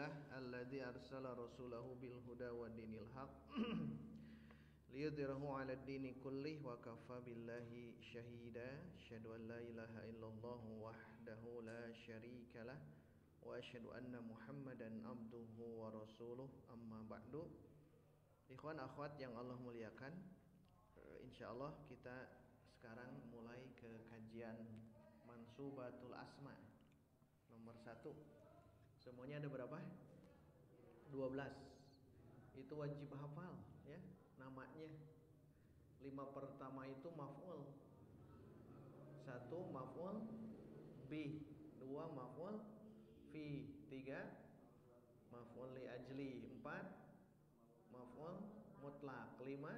Alhamdulillah alladzi arsala rasulahu bil huda wa dinil haq liyudhhirahu 'alad dini kullih wa kafa billahi syahida. Asyhadu an la ilaha illallah wahdahu la syarikalah wa asyhadu anna Muhammadan abduhu wa rasuluh. Amma ba'du. Ikhwan akhwat yang Allah muliakan, insyaallah kita sekarang mulai ke kajian Mansubatul Asma nomor 1. Semuanya ada berapa? 12. Itu wajib hafal ya namanya. 5 pertama itu maf'ul. 1 maf'ul bi, 2 maf'ul fi, 3 maf'ul li ajli, 4 maf'ul mutlaq, 5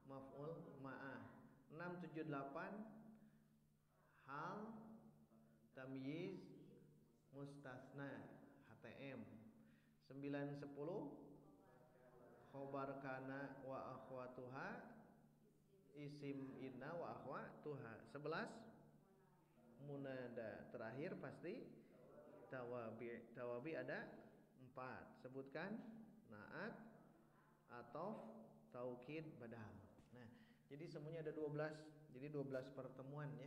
maf'ul ma'ah, 6 7 8 hal tamyiz mustatsna HTM, 9 10 khobar kana wa akhwatuha isim inna wa akhwatuha, 11 munada, terakhir pasti tawabi ada 4. Sebutkan naat, atof, taukid, badal. Nah, jadi semuanya ada 12. Jadi 12 pertemuan ya.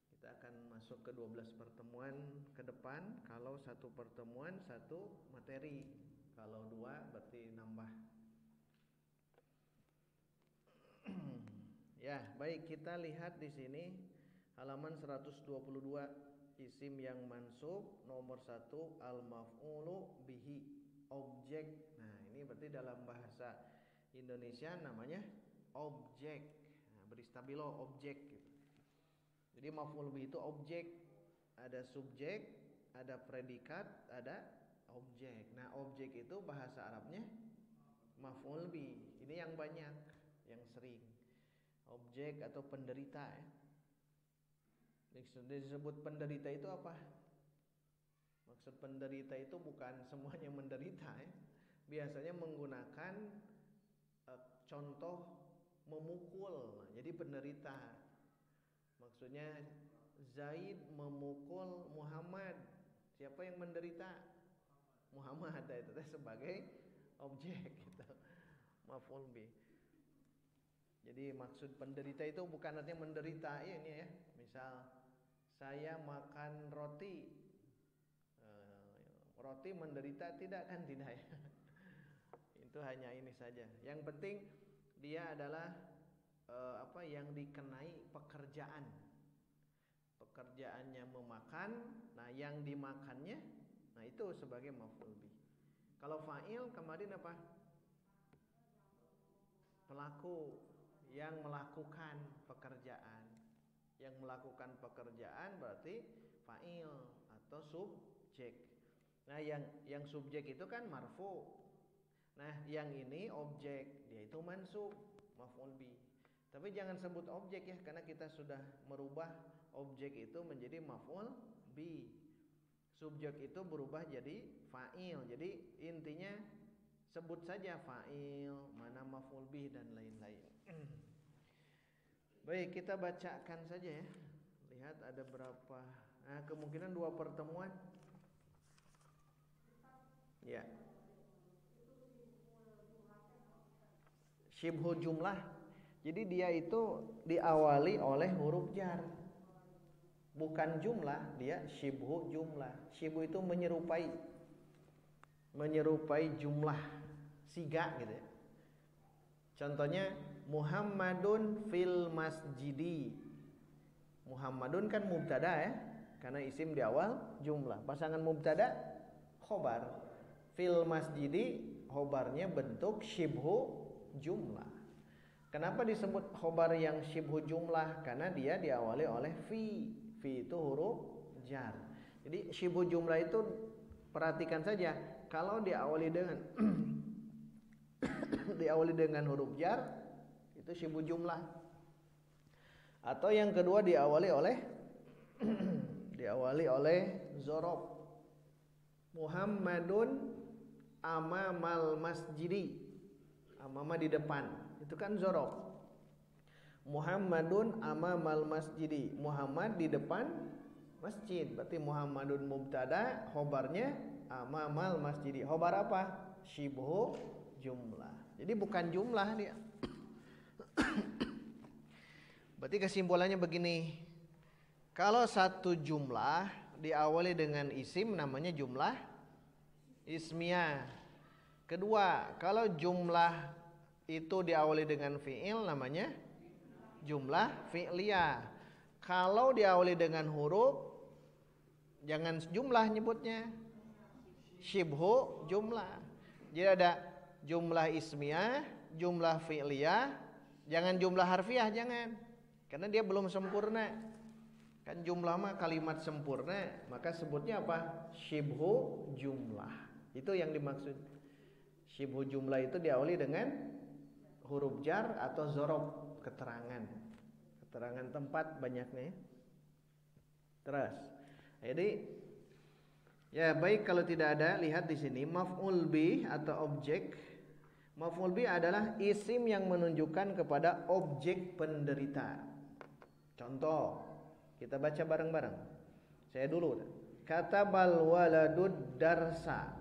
Kita akan masuk ke 12 pertemuan ke depan. Kalau 1 pertemuan 1 materi. Kalau 2 berarti nambah. Ya, baik, kita lihat di sini halaman 122, isim yang mansub nomor 1 al-maf'ulu bihi, objek. Nah, ini berarti dalam bahasa Indonesia namanya objek. Nah, beristabilo objek gitu. Jadi maf'ul bihi itu objek, ada subjek, ada predikat, ada objek. Nah, objek itu bahasa Arabnya maf'ul bihi. Ini yang banyak, yang sering. Objek atau penderita ya. Disebut penderita itu apa? Maksud penderita itu bukan semuanya menderita ya. Biasanya menggunakan contoh memukul. Nah, jadi penderita. Maksudnya Zaid memukul Muhammad. Siapa yang menderita? Muhammad. Itu sebagai objek gitu. Maf'ul bih. Jadi maksud penderita itu bukan artinya menderita ya, ini ya. Misal saya makan roti. Roti menderita tidak kan, tidak ya. Itu hanya ini saja. Yang penting dia adalah yang dikenai pekerjaan. Pekerjaannya memakan, nah yang dimakannya, nah itu sebagai maf'ul bih. Kalau fa'il kemarin apa? Pelaku yang melakukan pekerjaan. Yang melakukan pekerjaan berarti fa'il atau subjek. Nah, yang subjek itu kan marfu. Nah, yang ini objek, dia itu mansub, maf'ul bih. Tapi jangan sebut objek ya, karena kita sudah merubah objek itu menjadi maf'ul bi. Subjek itu berubah jadi fa'il. Jadi intinya sebut saja fa'il, mana maf'ul bi dan lain-lain. Baik, kita bacakan saja ya. Lihat ada berapa. Nah, kemungkinan 2 pertemuan. Ya. Syibhu jumlah. Jadi dia itu diawali oleh huruf jar. Bukan jumlah, dia syibhu jumlah. Syibhu itu menyerupai. Menyerupai jumlah siga gitu ya. Contohnya Muhammadun fil masjidi. Muhammadun kan mubtada ya, karena isim di awal jumlah. Pasangan mubtada khobar. Fil masjidi khobarnya bentuk syibhu jumlah. Kenapa disebut khobar yang syibhu jumlah? Karena dia diawali oleh fi. Fi itu huruf jar. Jadi syibhu jumlah itu perhatikan saja, kalau diawali dengan diawali dengan huruf jar itu syibhu jumlah. Atau yang kedua diawali oleh diawali oleh zorof. Muhammadun amamal masjidi. Amama di depan, itu kan zorof. Muhammadun amamal masjidi. Muhammad di depan masjid. Berarti Muhammadun mubtada, khobarnya amamal masjidi. Khobar apa? Syibhu jumlah. Jadi bukan jumlah dia. Berarti kesimpulannya begini. Kalau satu jumlah diawali dengan isim namanya jumlah ismiyah. Kedua, kalau jumlah itu diawali dengan fi'il namanya jumlah fi'liyah. Kalau diawali dengan huruf jangan jumlah nyebutnya, syibhu jumlah. Jadi ada jumlah ismiyah, jumlah fi'liyah, jangan jumlah harfiah, jangan. Karena dia belum sempurna. Kan jumlah mah kalimat sempurna, maka sebutnya apa? Syibhu jumlah. Itu yang dimaksud. Syibhu jumlah itu diawali dengan huruf jar atau zorob, keterangan. Keterangan tempat banyaknya. Terus. Jadi ya baik, kalau tidak ada, lihat di sini maf'ul bih atau objek. Maf'ul bih adalah isim yang menunjukkan kepada objek penderita. Contoh, kita baca bareng-bareng. Saya dulu. Katabal waladud darsa.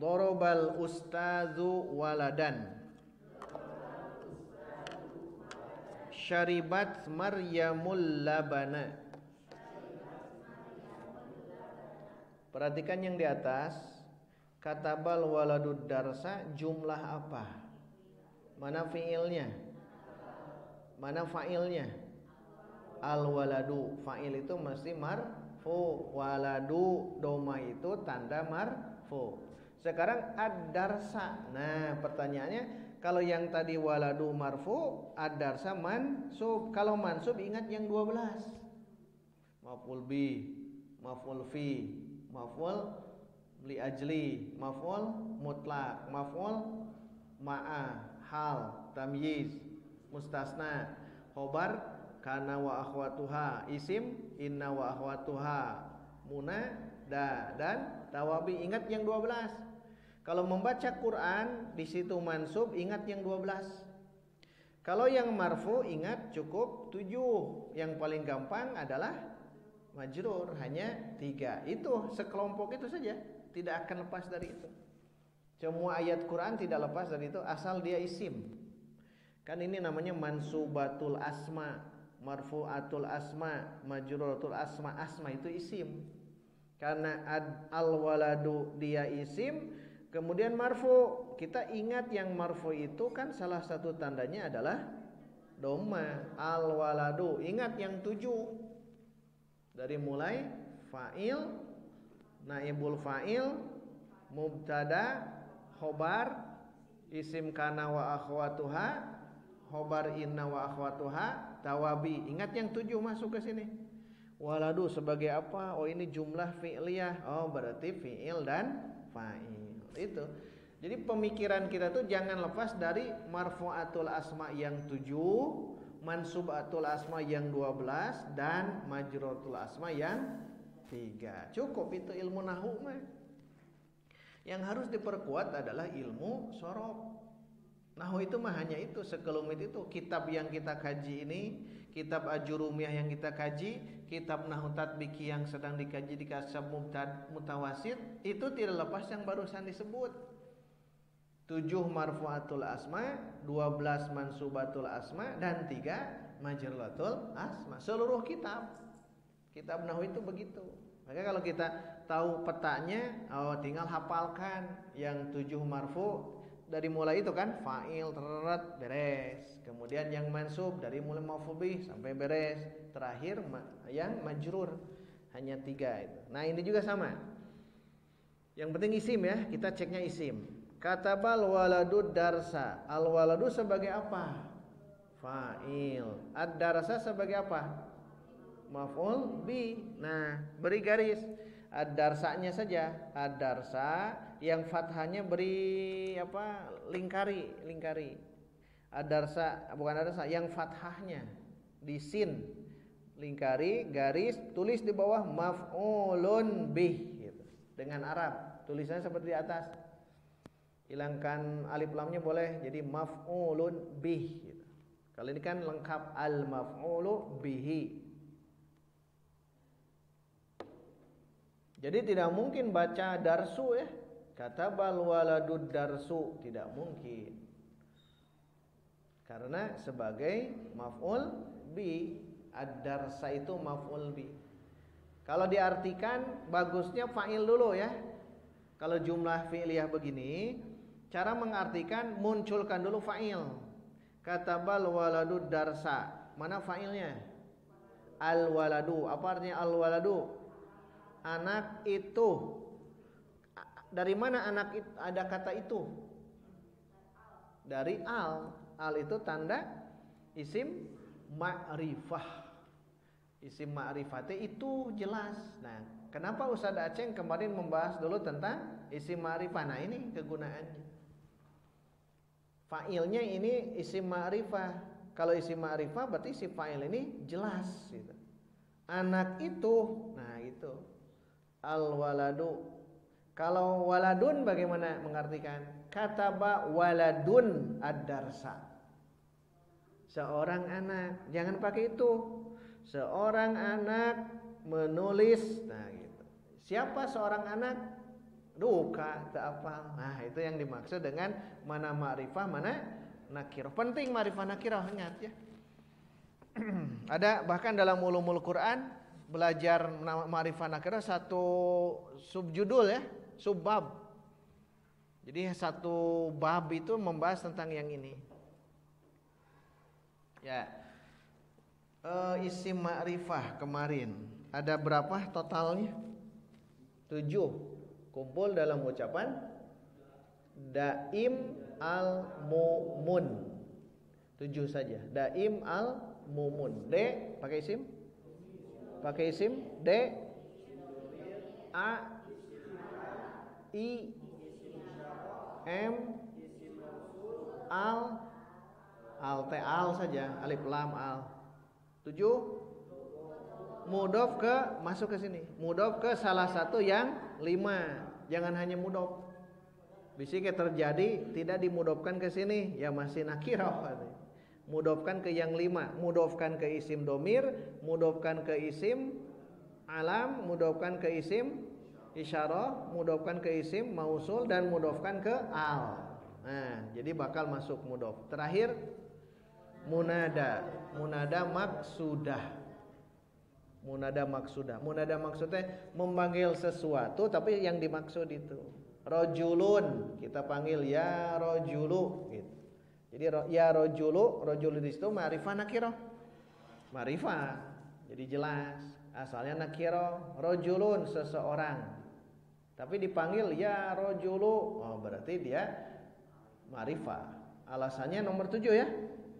Dorobal ustazu waladan. Syaribat Maryamul labana. Perhatikan yang di atas. Katabal waladud darsa, jumlah apa? Mana fiilnya? Mana fa'ilnya? Al-waladu. Fa'il itu mesti marfu. Waladu doma itu tanda marfu. Sekarang ad-darsa. Nah, pertanyaannya, kalau yang tadi waladu marfu, ad-darsa mansub. Kalau mansub ingat yang 12. Maf'ul bi, maf'ul fi, maf'ul li ajli, maf'ul mutlak, maf'ul ma'a, hal, tamyiz, mustasna, khobar kana wa akhwatuha, isim inna wa akhwatuha, munada dan tawabi. Ingat yang 12. Kalau membaca Quran di situ mansub, ingat yang 12. Kalau yang marfu ingat cukup 7. Yang paling gampang adalah majrur, hanya 3. Itu sekelompok itu saja, tidak akan lepas dari itu. Semua ayat Quran tidak lepas dari itu asal dia isim. Kan ini namanya mansubatul asma, marfu'atul asma, majruratul asma. Asma itu isim. Karena al-waladu dia isim, kemudian marfu. Kita ingat yang marfu itu kan salah satu tandanya adalah dhamma. Al-waladu, ingat yang 7. Dari mulai fa'il, naibul fa'il, mubtada, khobar, isim kana wa akhwatuha, khobar inna wa akhwatuha, tawabi. Ingat yang 7 masuk ke sini. Waladu sebagai apa? Oh, ini jumlah fi'liyah. Oh, berarti fi'il dan fa'il. Itu. Jadi pemikiran kita tuh jangan lepas dari marfu'atul asma yang 7, mansubatul asma yang 12, dan majruratul asma yang 3. Cukup itu ilmu nahwu mah. Yang harus diperkuat adalah ilmu sorof. Nahwu itu mah hanya itu, sekelumit itu. Kitab yang kita kaji ini, kitab Ajurumiyah yang kita kaji, kitab Nahwu Tatbiki yang sedang dikaji di Kasab Mutawasit, itu tidak lepas yang barusan disebut. 7 marfu'atul asma, 12 mansubatul asma, dan 3 majruratul asma. Seluruh kitab Nahwu itu begitu. Maka kalau kita tahu petanya, tinggal hafalkan yang 7 marfu. Dari mulai itu kan fa'il teret beres. Kemudian yang mansub dari mulai maf'ul bih sampai beres. Terakhir yang majrur hanya 3 itu. Nah, ini juga sama. Yang penting isim ya, kita ceknya isim. Katabal waladud darsa. Al waladu sebagai apa? Fa'il. Ad-darsa sebagai apa? Maf'ul bi. Nah, beri garis. Ad-darsanya saja. Ad-darsa yang fathahnya beri apa? Lingkari. Ad-darsa, bukan ad-darsa, yang fathahnya di sin. Lingkari, garis, tulis di bawah maf'ulun bih gitu. Dengan Arab. Tulisannya seperti di atas. Hilangkan alif lamnya boleh, jadi maf'ulun bih gitu. Kalau ini kan lengkap al-maf'ulu bihi. Jadi tidak mungkin baca darsu ya. Katabal waladud darsu, tidak mungkin. Karena sebagai maf'ul bi, ad-darsa itu maf'ul bi. Kalau diartikan bagusnya fa'il dulu ya. Kalau jumlah fi'liyah begini, cara mengartikan munculkan dulu fa'il. Katabal waladud darsa. Mana fa'ilnya? Al-waladu. Apa artinya al-waladu? Anak itu. Dari mana anak itu? Ada kata itu? Dari al. Al itu tanda isim ma'rifah. Isim ma'rifatnya itu jelas. Nah, kenapa Ustaz Aceng kemarin membahas dulu tentang isim ma'rifah? Nah, ini kegunaannya. Fa'ilnya ini isim ma'rifah. Kalau isim ma'rifah berarti si fa'il ini jelas gitu. Anak itu, nah itu al-waladu. Kalau waladun bagaimana mengartikan? Kataba waladun ad-darsa. Seorang anak, jangan pakai itu. Seorang anak menulis, nah gitu. Siapa seorang anak? Duka, tak apa. Nah, itu yang dimaksud dengan mana ma'rifah, mana nakirah. Penting ma'rifah nakirah, ingat ya. Ada bahkan dalam ulumul Quran belajar ma'rifah nakirah satu subjudul ya, subbab. Jadi satu bab itu membahas tentang yang ini. Ya. Isim ma'rifah kemarin ada berapa totalnya? 7. Kumpul dalam ucapan daim al-mumun. 7 saja. Daim al-mumun. D pakai isim? Pakai isim. D A I M al al saja, alif lam al. 7 mudhof ke masuk ke sini. Mudhof ke salah satu yang 5. Jangan hanya mudhof. Bisa terjadi tidak dimudhofkan ke sini, ya masih nakirah. Mudhofkan ke yang 5, mudhofkan ke isim domir, mudhofkan ke isim alam, mudhofkan ke isim isyarah, mudhofkan ke isim mausul, dan mudhofkan ke al. Nah, jadi bakal masuk mudhof. Terakhir munada. Munada maksudah. Munada maksudah. Munada maksudnya memanggil sesuatu tapi yang dimaksud itu. Rojulun, kita panggil ya rojulu gitu. Jadi ya rojulu, rojulu di situ ma'rifah nakirah. Ma'rifah. Jadi jelas asalnya nakirah. Rojulun seseorang. Tapi dipanggil ya rojulu, oh berarti dia ma'rifah. Alasannya nomor 7 ya.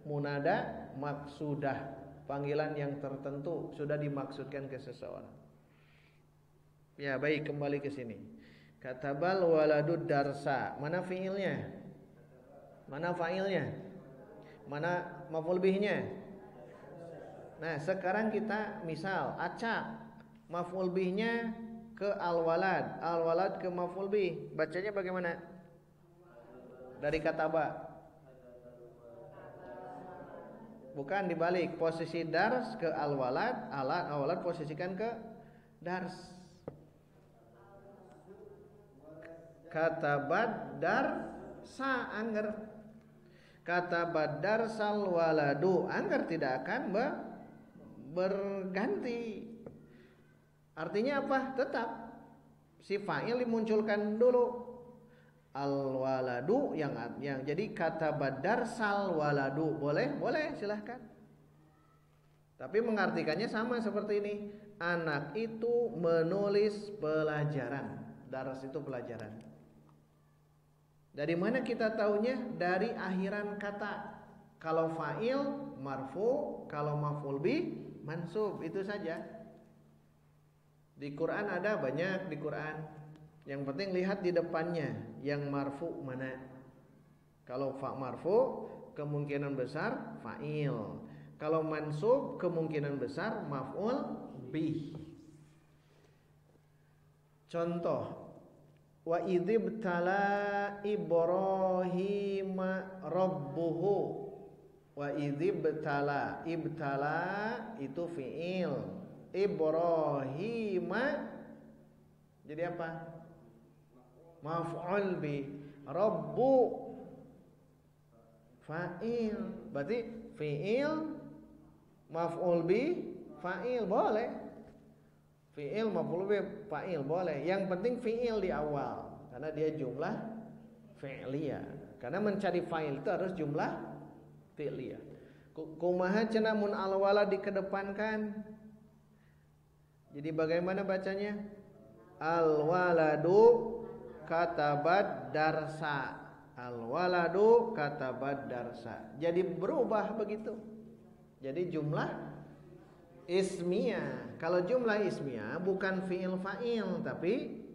Munada maksudah, panggilan yang tertentu sudah dimaksudkan ke seseorang. Ya, baik, kembali ke sini. Katabal waladud darsa. Mana fiilnya? Mana fa'ilnya? Mana maf'ul bihnya? Nah, sekarang kita misal acak maf'ul bihnya ke al-walad, al-walad ke maf'ul bih. Bacanya bagaimana? Dari kataba. Bukan dibalik, posisi dars ke al-walad, al-walad posisikan ke dars. Katabat darsa angger. Katabat darsal waladu angger tidak akan berganti. Artinya apa? Tetap si fa'il dimunculkan dulu. Al-waladu yang jadi kata badar sal waladu boleh silahkan. Tapi mengartikannya sama seperti ini. Anak itu menulis pelajaran. Daras itu pelajaran. Dari mana kita taunya? Dari akhiran kata. Kalau fa'il marfu, kalau maf'ul bih mansub, itu saja. Di Quran ada banyak di Quran. Yang penting lihat di depannya yang marfu mana. Kalau marfu kemungkinan besar fa'il. Kalau mansub kemungkinan besar maf'ul bih. Contoh, wa idzibtala Ibrahima rabbuhu. Wa idzibtala, ibtala itu fi'il. Ibrahima Jadi apa? Maf'ul bi. Rabbu fa'il. Berarti fi'il maf'ul bi fa'il boleh. Fi'il maf'ul bi fa'il boleh. Yang penting fi'il di awal karena dia jumlah fi'liyah. Karena mencari fa'il itu harus jumlah fi'liyah. Kumaha cenah mun al-walad dikedepankan. Jadi bagaimana bacanya? Al-waladu katabat darsa. Al-waladu katabat darsa. Jadi berubah begitu. Jadi jumlah ismiyah. Kalau jumlah ismiyah bukan fi'il fa'il tapi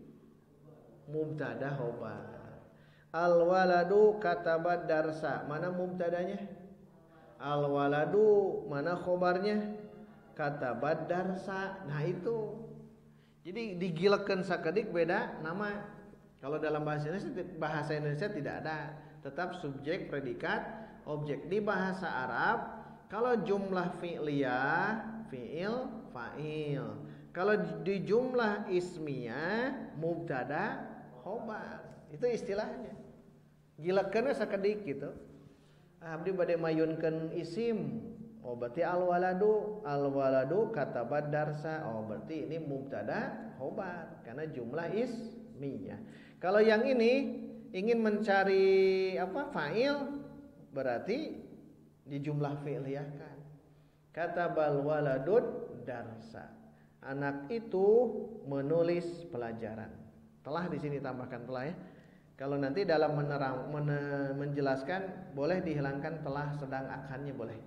mubtada khobar. Al-waladu katabat darsa. Mana mubtadanya? Al-waladu. Mana khobarnya? Katabat darsa. Nah itu. Jadi digilekeun sakedik beda nama. Kalau dalam bahasa Indonesia tidak ada. Tetap subjek, predikat, objek. Di bahasa Arab kalau jumlah fi'liyah fi'il fa'il. Kalau di jumlah ismiyah mubtada khobar. Itu istilahnya. Gilekeun sakedik gitu. Abdi bade mayunkeun isim. Oh berarti al-waladu katabat darsa. Oh berarti ini mubtada khobar karena jumlah ismiyah. Kalau yang ini ingin mencari apa? Fa'il berarti di jumlah fi'liyahkan. Katabal waladud darsa. Anak itu menulis pelajaran. Telah di sini tambahkan telah ya. Kalau nanti dalam menjelaskan boleh dihilangkan telah sedang akannya boleh.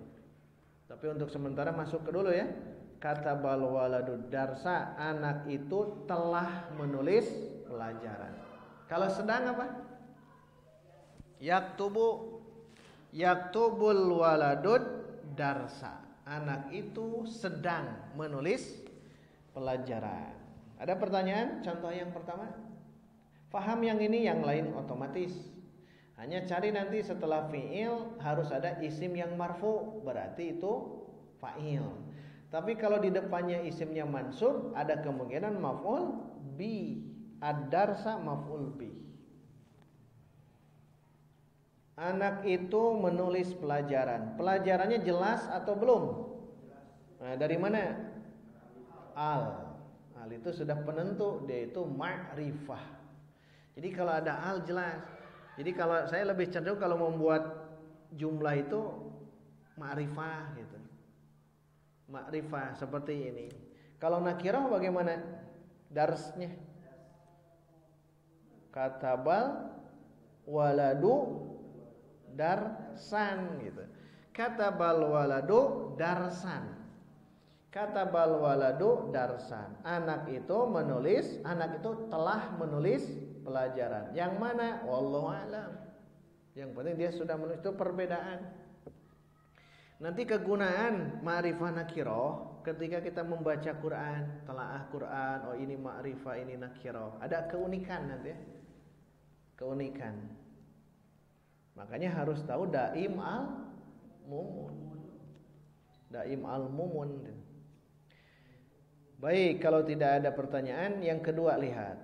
Tapi untuk sementara masuk ke dulu ya. Katabal waladud darsa, anak itu telah menulis pelajaran. Kalau sedang apa? Yaktubul waladud darsa. Anak itu sedang menulis pelajaran. Ada pertanyaan? Contoh yang pertama. Faham yang ini, yang lain otomatis. Hanya cari nanti setelah fi'il harus ada isim yang marfu, berarti itu fa'il. Tapi kalau di depannya isimnya mansub, ada kemungkinan maf'ul bi. Ad-darsa maf'ul bi. Anak itu menulis pelajaran. Pelajarannya jelas atau belum? Nah, dari mana? Al. Al itu sudah penentu, dia itu ma'rifah. Jadi kalau ada al jelas. Jadi kalau saya lebih cenderung kalau membuat jumlah itu ma'rifah gitu. Ma'rifah seperti ini. Kalau nakirah bagaimana? Darsnya. Katabal waladu darsan gitu. Katabal waladu darsan. Katabal waladu darsan. Anak itu menulis, anak itu telah menulis pelajaran. Yang mana? Wallahu a'lam. Yang penting dia sudah menulis. Itu perbedaan. Nanti kegunaan ma'rifah nakirah ketika kita membaca Quran, telaah Quran, oh ini ma'rifah, ini nakirah. Ada keunikan nanti ya. Keunikan. Makanya harus tahu daim al-mumun. Daim al-mumun. Baik, kalau tidak ada pertanyaan, yang kedua lihat.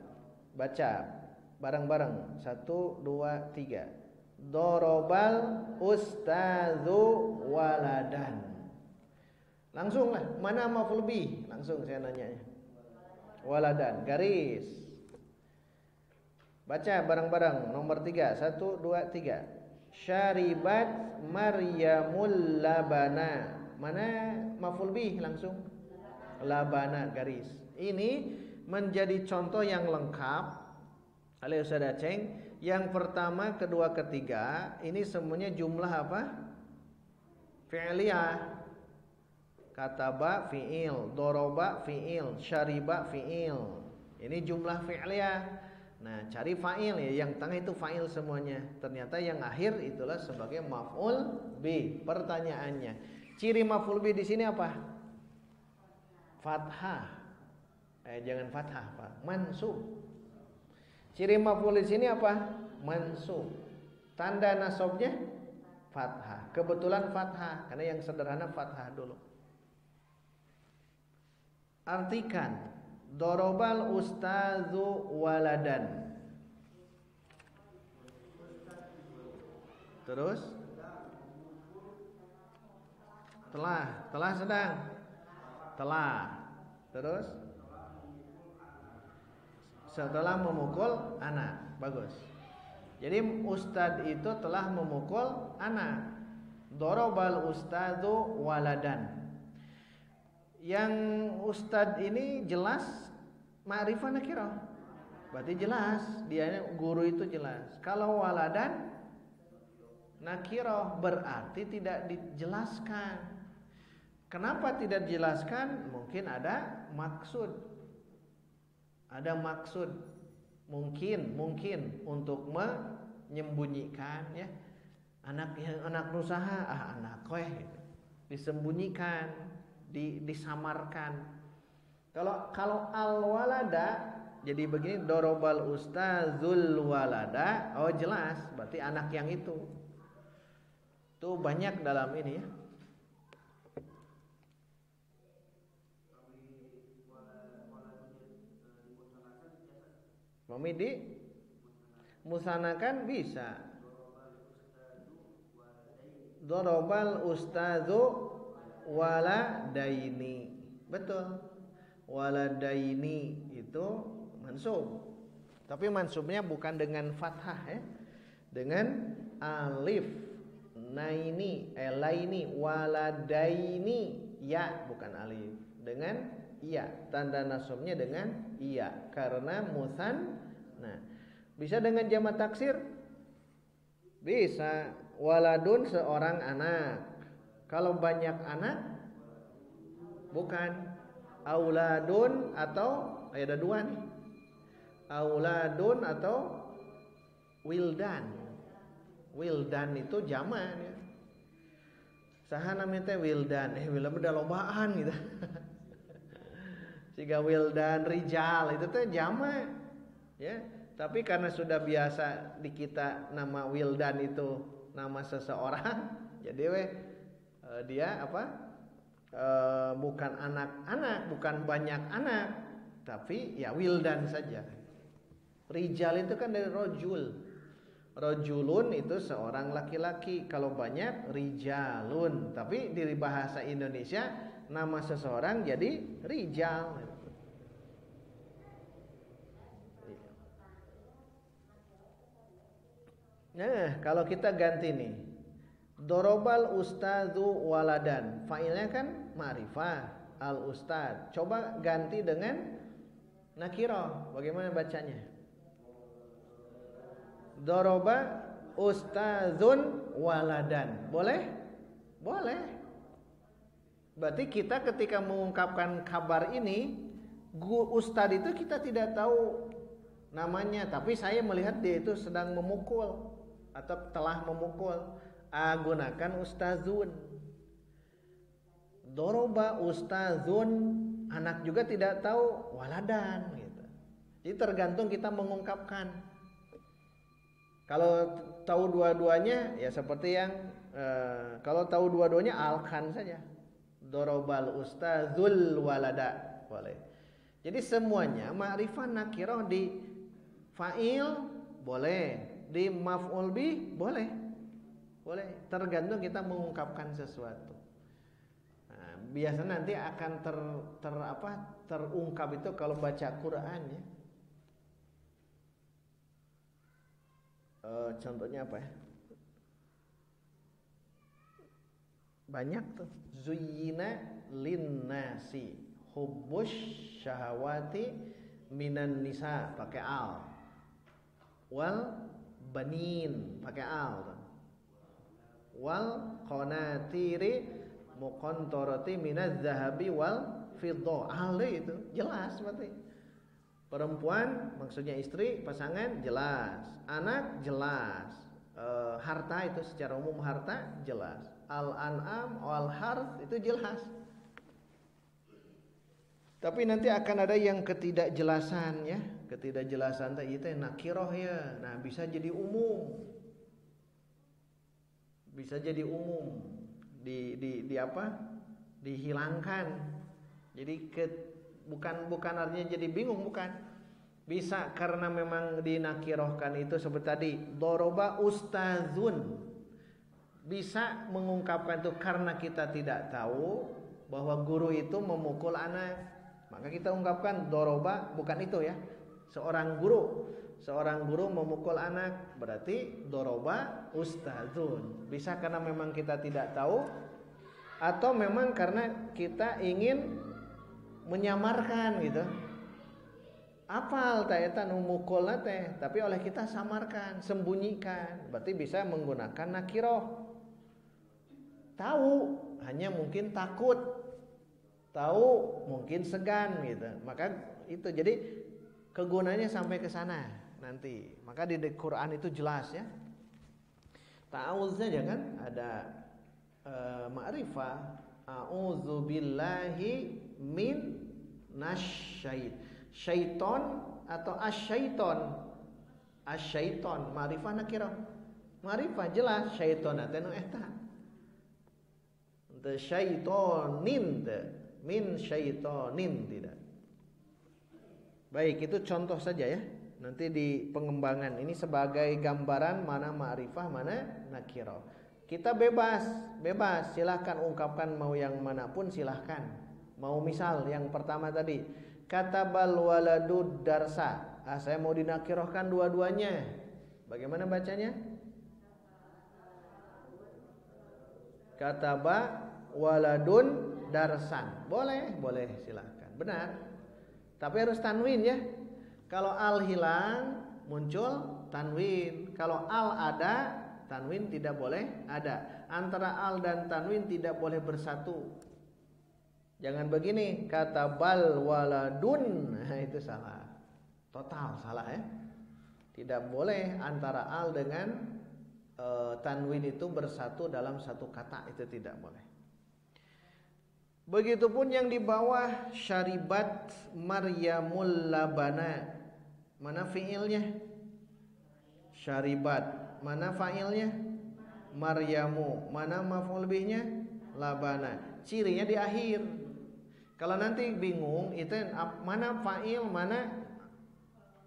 Baca bareng-bareng. 1, 2, 3. Dorobal ustazu waladan. Langsung lah. Mana maf'ul bih? Langsung saya nanya. Waladan. Garis. Baca bareng-bareng. Nomor 3. 1, 2, 3. Syaribat Maryamul labana. Mana maf'ul bih? Langsung. Labana. Garis. Ini menjadi contoh yang lengkap oleh Ustaz Aceng. Yang pertama, kedua, ketiga ini semuanya jumlah apa? Fi'liyah. Kataba fi'il, doroba fi'il, syariba fi'il. Ini jumlah fi'liyah. Nah, cari fa'il ya, yang tengah itu fa'il semuanya. Ternyata yang akhir itulah sebagai maf'ul bi. Pertanyaannya, ciri maf'ul bi di sini apa? Fathah. Jangan fathah, Pak. Mansub. Ciri maf'ul di sini apa? Mansub. Tanda nasabnya fathah. Kebetulan fathah karena yang sederhana fathah dulu. Artikan Dorobal ustazu waladan. Terus telah sedang. Telah. Terus setelah memukul anak. Bagus. Jadi ustadz itu telah memukul anak. Dorobal ustadzu waladan. Yang ustadz ini jelas ma'rifah nakirah. Berarti jelas, dia guru itu jelas. Kalau waladan nakirah berarti tidak dijelaskan. Kenapa tidak dijelaskan? Mungkin ada maksud. Ada maksud. Mungkin untuk menyembunyikan ya. Anak usaha, anak weh gitu. Disembunyikan, disamarkan. Kalau al-walada jadi begini, dorobal ustazul walada, oh jelas, berarti anak yang itu. Tuh banyak dalam ini ya. Mami di musanakan bisa. Dorobal ustazu waladaini. Betul. Waladaini itu mansub. Tapi mansubnya bukan dengan fathah ya. Dengan alif. Naini, laini, waladaini, ya bukan alif. Dengan iya, tanda nasabnya dengan iya karena musan. Nah, bisa dengan jamak taksir? Bisa. Waladun seorang anak. Kalau banyak anak bukan auladun atau ada dua nih. Auladun atau wildan. Wildan itu jamak ya. Saha namanya teh wildan. Wildan udah lobaan gitu. Siga wildan rijal itu teh jamak. Ya, tapi karena sudah biasa di kita nama wildan itu nama seseorang, jadi dia apa? Bukan anak-anak, bukan banyak anak, tapi ya wildan saja. Rijal itu kan dari rojul. Rojulun itu seorang laki-laki. Kalau banyak rijalun, tapi di bahasa Indonesia nama seseorang jadi rijal. Nah, kalau kita ganti nih, dorobal ustadzu waladan, fa'ilnya kan ma'rifah al ustad. Coba ganti dengan nakirah. Bagaimana bacanya? Doroba ustadzun waladan. Boleh? Boleh. Berarti kita ketika mengungkapkan kabar ini, ustad itu kita tidak tahu namanya, tapi saya melihat dia itu sedang memukul atau telah memukul. Gunakan ustazun. Doroba ustazun, anak juga tidak tahu waladan gitu. Jadi tergantung kita mengungkapkan. Kalau tahu dua-duanya ya seperti yang kalau tahu dua-duanya alkan saja. Dorobal ustazul walada boleh. Jadi semuanya ma'rifah nakirah di fa'il boleh, di maf'ul bih boleh. Boleh, tergantung kita mengungkapkan sesuatu. Nah, biasanya nanti akan terungkap itu kalau baca Quran ya. Contohnya apa ya? Banyak tuh. Zuyyina linnasi hubbus syahawati minan nisa pakai al. Wal banin pakai al. Wal qanatiri muqantarati minaz zahabi wal fiddah. Al itu jelas berarti. Perempuan maksudnya istri, pasangan jelas. Anak jelas. Harta itu secara umum harta jelas. Al-an'am wal harth itu jelas. Tapi nanti akan ada yang ketidakjelasan ya. Ketidakjelasan itu nakirah ya. Nah, bisa jadi umum. Bisa jadi umum. Di apa? Dihilangkan. Jadi Bukan artinya jadi bingung, bukan. Bisa karena memang dinakirohkan itu seperti tadi, doroba ustazun. Bisa mengungkapkan itu karena kita tidak tahu bahwa guru itu memukul anak. Maka kita ungkapkan doroba, bukan itu ya. Seorang guru memukul anak, berarti doroba ustazun. Bisa karena memang kita tidak tahu, atau memang karena kita ingin menyamarkan gitu. Apal teh eta nu mukulna teh, tapi oleh kita samarkan, sembunyikan. Berarti bisa menggunakan nakiroh. Tahu hanya mungkin takut, tahu mungkin segan gitu. Maka itu jadi kegunaannya sampai ke sana nanti. Maka di Quran itu jelas ya. Ta'awuz saja kan ada ma'rifah, a'udzubillahi min syaiton atau asyaiton ma'rifah nakirah. Ma'rifah jelas syaiton teh nu eta. Teu syaitonin teh, min syaitonin tidak. Baik, itu contoh saja ya. Nanti di pengembangan ini sebagai gambaran mana ma'rifah, mana nakirah. Kita bebas, silahkan ungkapkan mau yang manapun silahkan. Mau misal yang pertama tadi, katabal waladud darsa. Saya mau dinakirahkan dua-duanya. Bagaimana bacanya? Kataba waladun darsan. Boleh silahkan. Benar. Tapi harus tanwin ya. Kalau al hilang muncul tanwin. Kalau al ada, tanwin tidak boleh ada. Antara al dan tanwin tidak boleh bersatu. Jangan begini, katabal waladun. Nah, itu salah. Total salah ya. Tidak boleh antara al dengan tanwin itu bersatu dalam satu kata, itu tidak boleh. Begitupun yang di bawah syaribat Maryamul labana. Mana fiilnya? Syaribat. Mana fa'ilnya? Maryamu. Mana maf'ul bihnya? Labana. Cirinya di akhir. Kalau nanti bingung itu mana fa'il, mana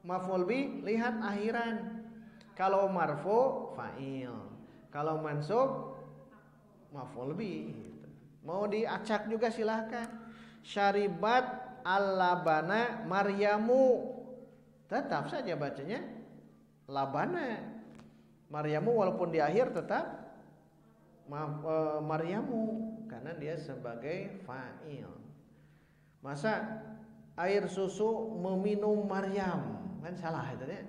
maf'ul bih, lihat akhiran. Kalau marfu fa'il, kalau mansub maf'ul bih. Mau diacak juga silahkan. Syaribat al-labana Maryamu. Tetap saja bacanya labana. Maryamu walaupun di akhir tetap Maryamu karena dia sebagai fa'il. Masa air susu meminum Maryam, kan salah itu ya.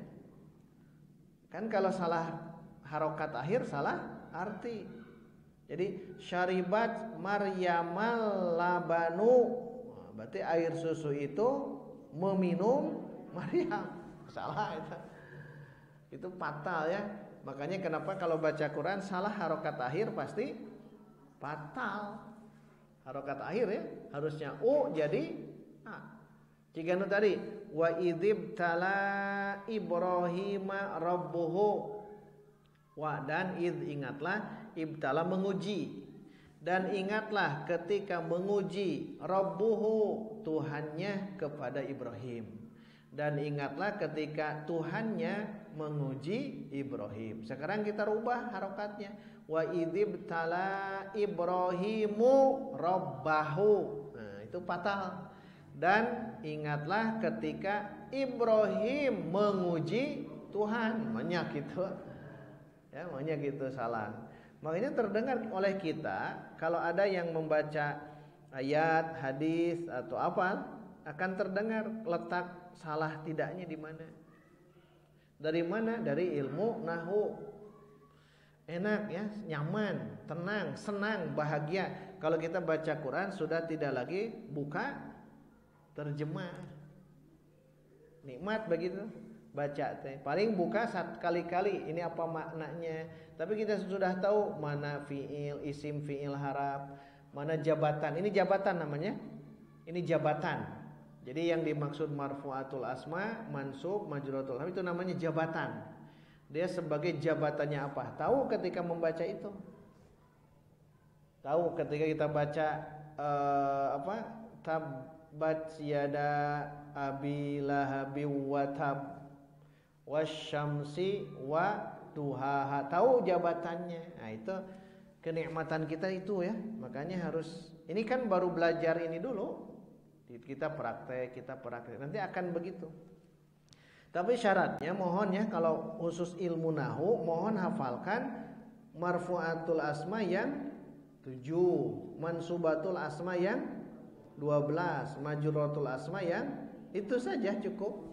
Kan kalau salah harokat akhir salah arti. Jadi syaribat Maryamal labanu, berarti air susu itu meminum Maryam. Salah itu. Itu fatal ya. Makanya kenapa kalau baca Quran salah harokat akhir pasti fatal. Harokat akhir ya, harusnya u jadi a. Jika nu tadi wa idzib tala Ibrahima rabbuhu. Wa dan id ingatlah ibtala menguji, dan ingatlah ketika menguji rabbuhu Tuhannya kepada Ibrahim, dan ingatlah ketika Tuhannya menguji Ibrahim. Sekarang kita rubah harokatnya, wa idzibtala Ibrahimu rabbahu. Nah, itu fatal. Dan ingatlah ketika Ibrahim menguji Tuhan. Banyak gitu. Ya, makanya gitu salah. Makanya terdengar oleh kita kalau ada yang membaca ayat, hadis atau apa, akan terdengar letak salah tidaknya di mana. Dari mana? Dari ilmu nahwu. Enak ya, nyaman, tenang, senang, bahagia. Kalau kita baca Quran sudah tidak lagi buka terjemah. Nikmat begitu. Baca teh paling buka kali-kali ini apa maknanya, tapi kita sudah tahu mana fiil, isim fiil harap, mana jabatan. Ini jabatan namanya, ini jabatan. Jadi yang dimaksud marfu'atul asma, mansub, majruratul harf itu namanya jabatan. Dia sebagai jabatannya apa? Tahu ketika membaca itu. Tahu ketika kita baca tabbat yada abi lahabi wa tab wasyamsi wa duhaha. Tahu jabatannya. Nah, itu kenikmatan kita itu ya. Makanya harus, ini kan baru belajar ini dulu. Kita praktek. Nanti akan begitu. Tapi syaratnya mohon ya, kalau khusus ilmu nahu mohon hafalkan marfu'atul asma yang 7, mansubatul asma yang 12, majruratul asma yang itu saja cukup.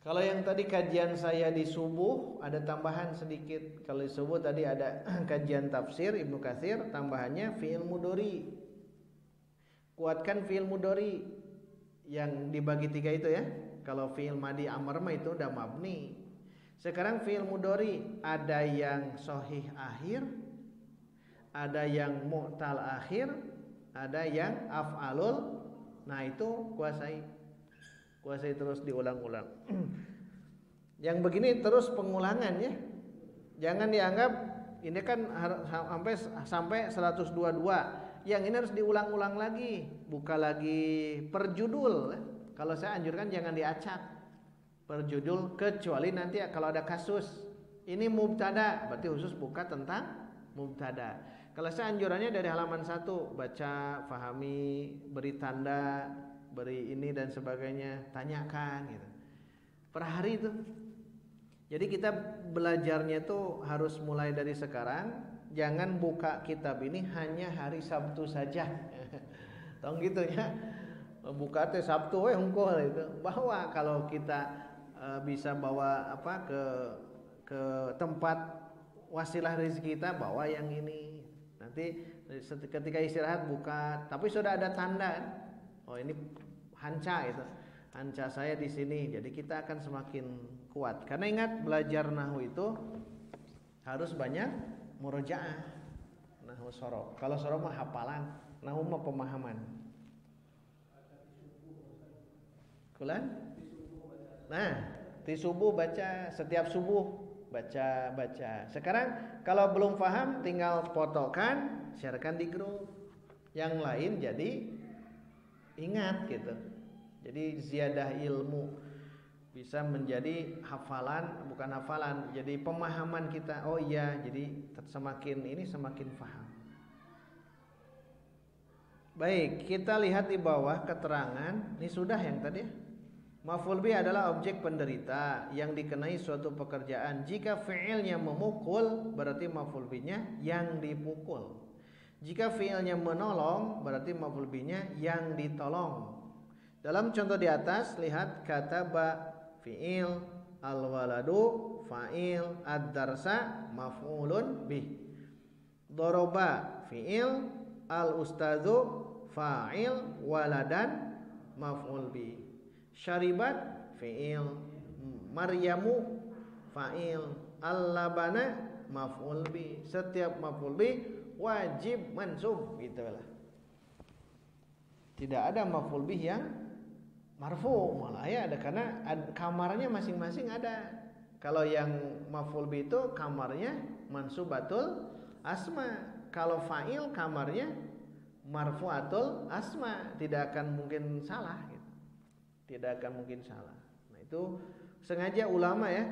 Kalau yang tadi kajian saya di subuh ada tambahan sedikit. Kalau di subuh tadi ada kajian tafsir Ibnu Katsir, tambahannya fi'il mudhari. Kuatkan fi'il mudhari yang dibagi 3 itu ya. Kalau fi'il madi amr mah itu udah mabni. Sekarang fi'il mudhari ada yang sahih akhir, ada yang mu'tal akhir, ada yang af'alul. Nah, itu kuasai terus diulang-ulang. Yang begini terus pengulangan ya. Jangan dianggap ini kan sampai 122. Yang ini harus diulang-ulang lagi, buka lagi per judul. Kalau saya anjurkan jangan diacak per judul, kecuali nanti kalau ada kasus ini mubtada, berarti khusus buka tentang mubtada. Kalau saya anjurannya dari halaman 1 baca, fahami, beri tanda, beri ini dan sebagainya, tanyakan gitu. Per hari itu. Jadi kita belajarnya tuh harus mulai dari sekarang. Jangan buka kitab ini hanya hari Sabtu saja. Tong gitu ya. Buka teh Sabtu hungkul itu. Bahwa kalau kita bisa bawa apa ke tempat wasilah rezeki kita, bawa yang ini. Nanti ketika istirahat buka, tapi sudah ada tanda. Oh, ini hanca itu. Hanca saya di sini. Jadi kita akan semakin kuat. Karena ingat, belajar nahwu itu harus banyak murojaah. Nahwu sorof. Kalau sorof mah hafalan, nahwu mah pemahaman. Kulan? Nah, di subuh baca, setiap subuh baca. Sekarang kalau belum paham tinggal fotokan, sharekan di grup. Yang lain jadi ingat gitu. Jadi ziyadah ilmu bisa menjadi hafalan, bukan hafalan, jadi pemahaman kita. Oh iya, jadi semakin paham. Baik, kita lihat di bawah keterangan. Ini sudah yang tadi ya. Maf'ul bih adalah objek penderita yang dikenai suatu pekerjaan. Jika fi'ilnya memukul, berarti maf'ul bihnya yang dipukul. Jika fi'ilnya menolong, berarti maf'ul bihnya yang ditolong. Dalam contoh di atas, lihat kataba fi'il, al-waladu fa'il, ad-darsa maf'ulun bih. Doroba fi'il, al-ustadzu fa'il, waladan maf'ul bih. Syaribat fi'il, Maryamu fa'il, al-labana maf'ul bih. Setiap maf'ul bih wajib mansub, gitulah. Tidak ada maf'ul bih yang marfu, malah ya ada, karena kamarnya masing-masing ada. Kalau yang maf'ul bih itu kamarnya mansubatul asma. Kalau fa'il kamarnya marfu'atul asma, tidak akan mungkin salah gitu. Tidak akan mungkin salah. Nah, itu sengaja ulama ya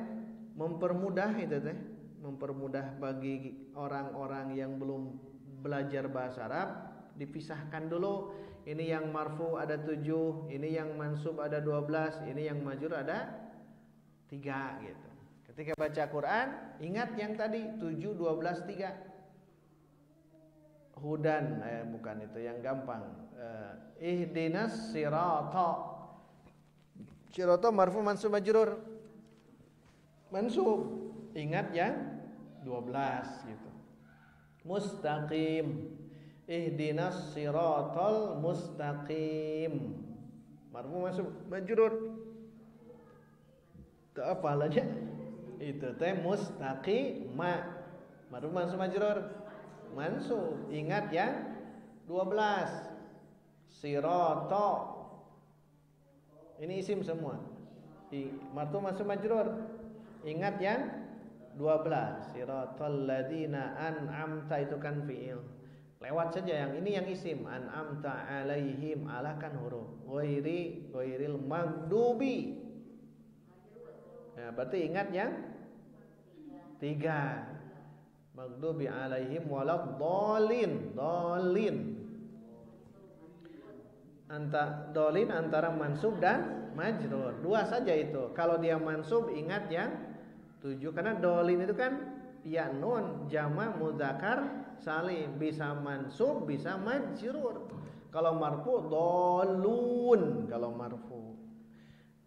mempermudah itu teh, mempermudah bagi orang-orang yang belum belajar bahasa Arab, dipisahkan dulu. Ini yang marfu ada 7, ini yang mansub ada 12, ini yang majrur ada 3 gitu. Ketika baca Quran, ingat yang tadi 7, 12, 3. Hudan, bukan itu yang gampang. Ihdinas sirata. Sirata marfu mansub majrur. Mansub. Ingat yang 12 gitu. Mustaqim. Ihdinas siratal mustaqim. Marfu mansub majrur. Itu apa aja? Itu teh mustaqima. Marfu mansub majrur. Mansub. Ingat yang 12. Sirata. Ini isim semua. Marfu mansub majrur. Ingat yang 12. Siratal ladzina an'amta, itu kan fi'il. Lewat saja yang ini yang isim. An'amta alaihim, ala kan huruf. Ghairil maghdubi. Ya, berarti ingat yang 3. Maghdubi alaihim waladdallin. Dolin antara mansub dan majrur. 2 saja itu. Kalau dia mansub ingat yang 7 karena dolin itu kan ya nun jama muzakkar salim, bisa mansub bisa majrur. Kalau marfu dolun kalau marfu.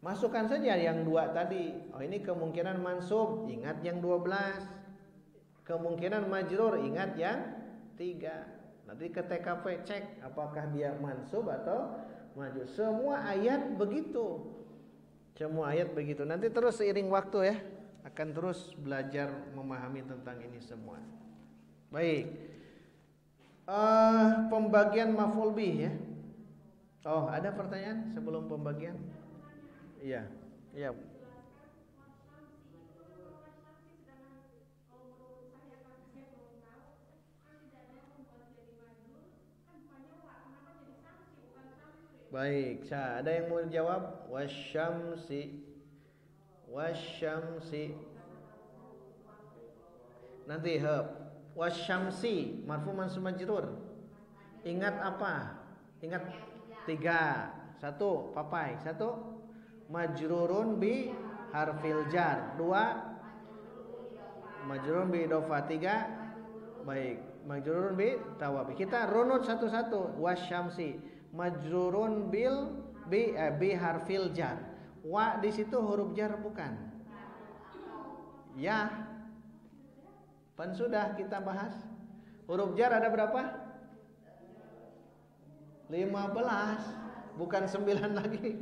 Masukkan saja yang 2 tadi. Oh ini kemungkinan mansub, ingat yang 12. Kemungkinan majrur, ingat yang 3. Nanti ke TKP cek apakah dia mansub atau majrur. Semua ayat begitu. Nanti terus seiring waktu ya, akan terus belajar memahami tentang ini semua. Baik. Pembagian maf'ul bih ya. Oh, ada pertanyaan sebelum pembagian? Iya. Baik, ada yang mau jawab? Wasyamsi. Nanti wasyamsi marfu mansub majrur. Ingat apa? Ingat 3. 1 papai. 1 majrurun bi harfil jar. 2 majrurun bi idhofah. 3 baik, majrurun bi tawabi. Kita runut satu-satu. Wasyamsi majrurun bi harfil jar. Wa di situ huruf jar bukan? Ya. Pan sudah kita bahas. Huruf jar ada berapa? 15, bukan 9 lagi.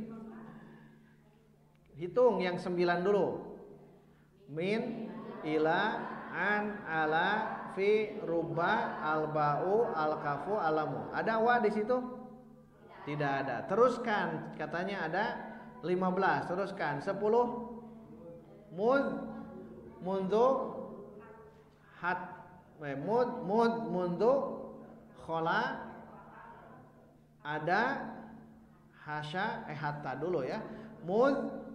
Hitung yang 9 dulu. Min, ila, an, ala, fi, ruba, alba'u, alkafu, alamu. Ada wa di situ? Tidak ada. Teruskan, katanya ada 15. Teruskan 10. Mundu mundu khola. Ada hasya hatta dulu ya.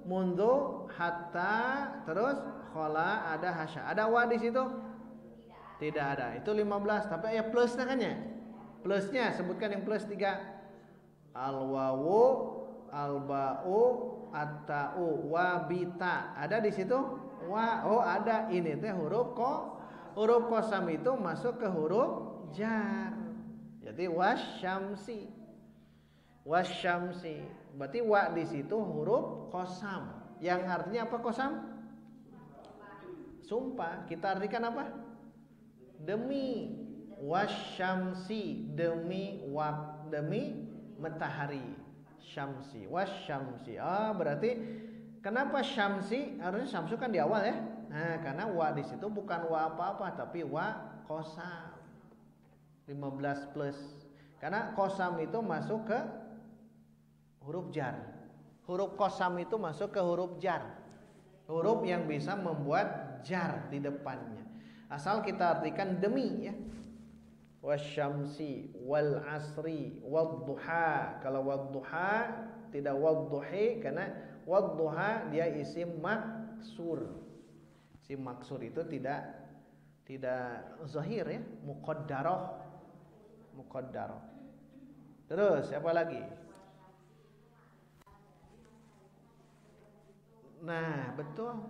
Mundu hatta, terus khola, ada hasya. Ada wa di situ? Tidak ada. Itu 15. Tapi ya plusnya kan ya? Plusnya sebutkan yang plus 3. Al-wawu, al-ba'u, at-ta'u, wabita. Ada di situ? Oh ada. Ini teh huruf qasam itu masuk ke huruf jar. Jadi wasyamsi. Berarti wa di situ huruf qasam. Yang artinya apa qasam? Sumpah. Kita artikan apa? Demi. Wasyamsi, demi matahari. Syamsi, wasyamsi. Berarti kenapa syamsi? Harusnya syamsu kan di awal ya. Nah, karena wa di situ bukan wa apa-apa tapi wa qasam. 15 plus. Karena qasam itu masuk ke huruf jar. Huruf qasam itu masuk ke huruf jar. Huruf yang bisa membuat jar di depannya. Asal kita artikan demi ya. Wasyamsi wal asri wadduha. Kalau wadduha tidak wadduhi karena wadduha dia isim maksur. Isim maksur itu tidak zahir ya, muqaddarah. Terus siapa lagi? Nah, betul.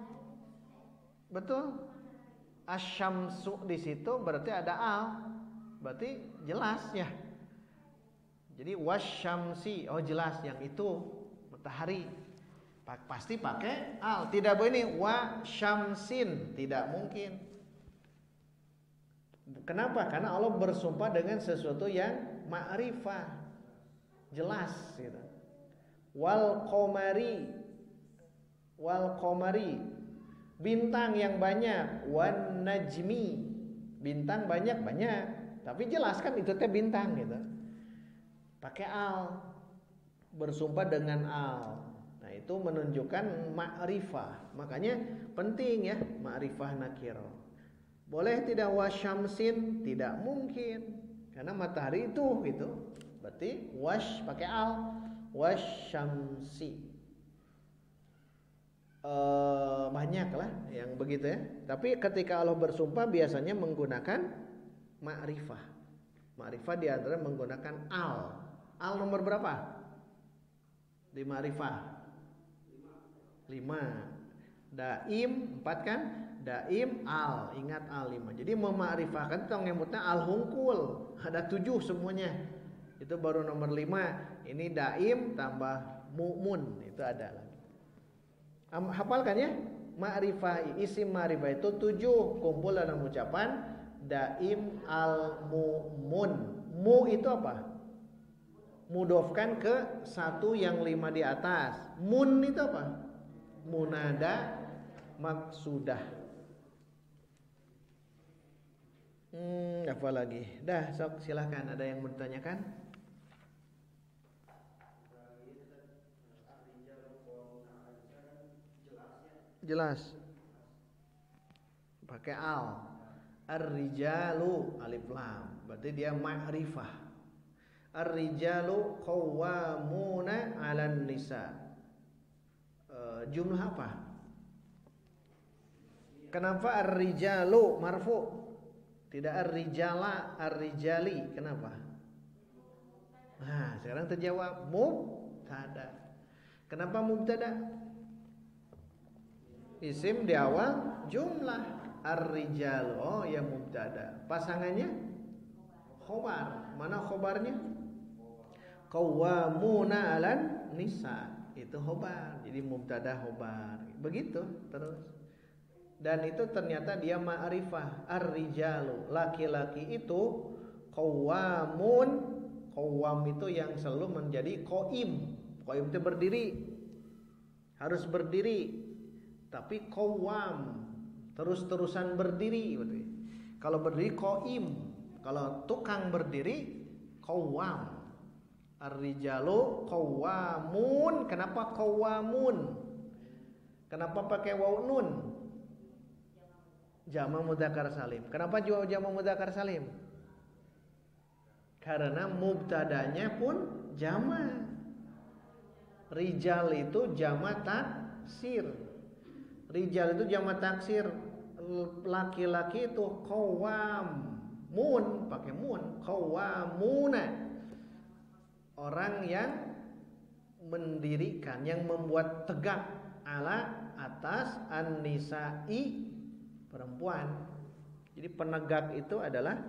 Asyamsu di situ berarti ada al. Berarti jelas ya. Jadi wasyamsi, jelas yang itu matahari. Pasti pakai al. Tidak boleh ini wasyamsin, tidak mungkin. Kenapa? Karena Allah bersumpah dengan sesuatu yang ma'rifah, jelas gitu. Wal qamari, bintang yang banyak. Wan najmi, bintang banyak, tapi jelas kan itu teh bintang gitu. Pakai al, bersumpah dengan al. Nah itu menunjukkan ma'rifah. Makanya penting ya ma'rifah nakiro. Boleh tidak wasyamsin? Tidak mungkin. Karena matahari itu gitu. Berarti wash pakai al, wasyamsi. Banyak lah yang begitu ya. Tapi ketika Allah bersumpah biasanya menggunakan ma'rifah. Ma'rifah di antara menggunakan al. Al nomor berapa? Di ma'rifah 5. Daim 4 kan? Daim al, ingat al 5. Jadi memakrifahkan itu ngemutnya al hungkul. Ada 7 semuanya. Itu baru nomor 5. Ini daim tambah mu'mun, itu ada lagi. Hafalkan ya. Ma'rifah, isim ma'rifah itu 7 kumpul dalam ucapan daim al mu'mun. Mu itu apa? Mudofkan ke satu yang 5 di atas. Mun itu apa? Munada maksudah. Apa lagi? Dah, sok silahkan. Ada yang mau ditanyakan? Jelas. Pakai al. Ar-rijalu alif lam. Berarti dia ma'rifah. Ar-rijalu qawwamuna 'alan nisa. Jumlah apa? Kenapa ar-rijalu marfu? Tidak ar-rijala, ar-rijali. Kenapa? Nah, sekarang terjawab mubtada. Kenapa mubtada? Isim di awal jumlah ar-rijal. Oh ya mubtada. Pasangannya khobar. Mana khobarnya? Qawwamuna 'alan nisa. Itu khobar. Jadi mubtada khobar. Begitu terus. Dan itu ternyata dia ma'rifah. Ar-rijalu, laki-laki itu qawwamun. Qawwam itu yang selalu menjadi qaim. Qaim itu berdiri. Harus berdiri. Tapi qawwam terus-terusan berdiri. Kalau berdiri qaim, kalau tukang berdiri qawwam. Ar-rijalu qawwamun. Kenapa qawwamun? Kenapa pakai waw nun? Jama' mudzakkar salim. Kenapa jama' mudzakkar salim? Karena mubtadanya pun jama'. Rijal itu jama' taksir. Rijal itu jama' taksir. Laki-laki itu qawwam. Mun pakai mun. Qawwamuna. Orang yang mendirikan, yang membuat tegak ala atas an-nisa'i, perempuan. Jadi penegak itu adalah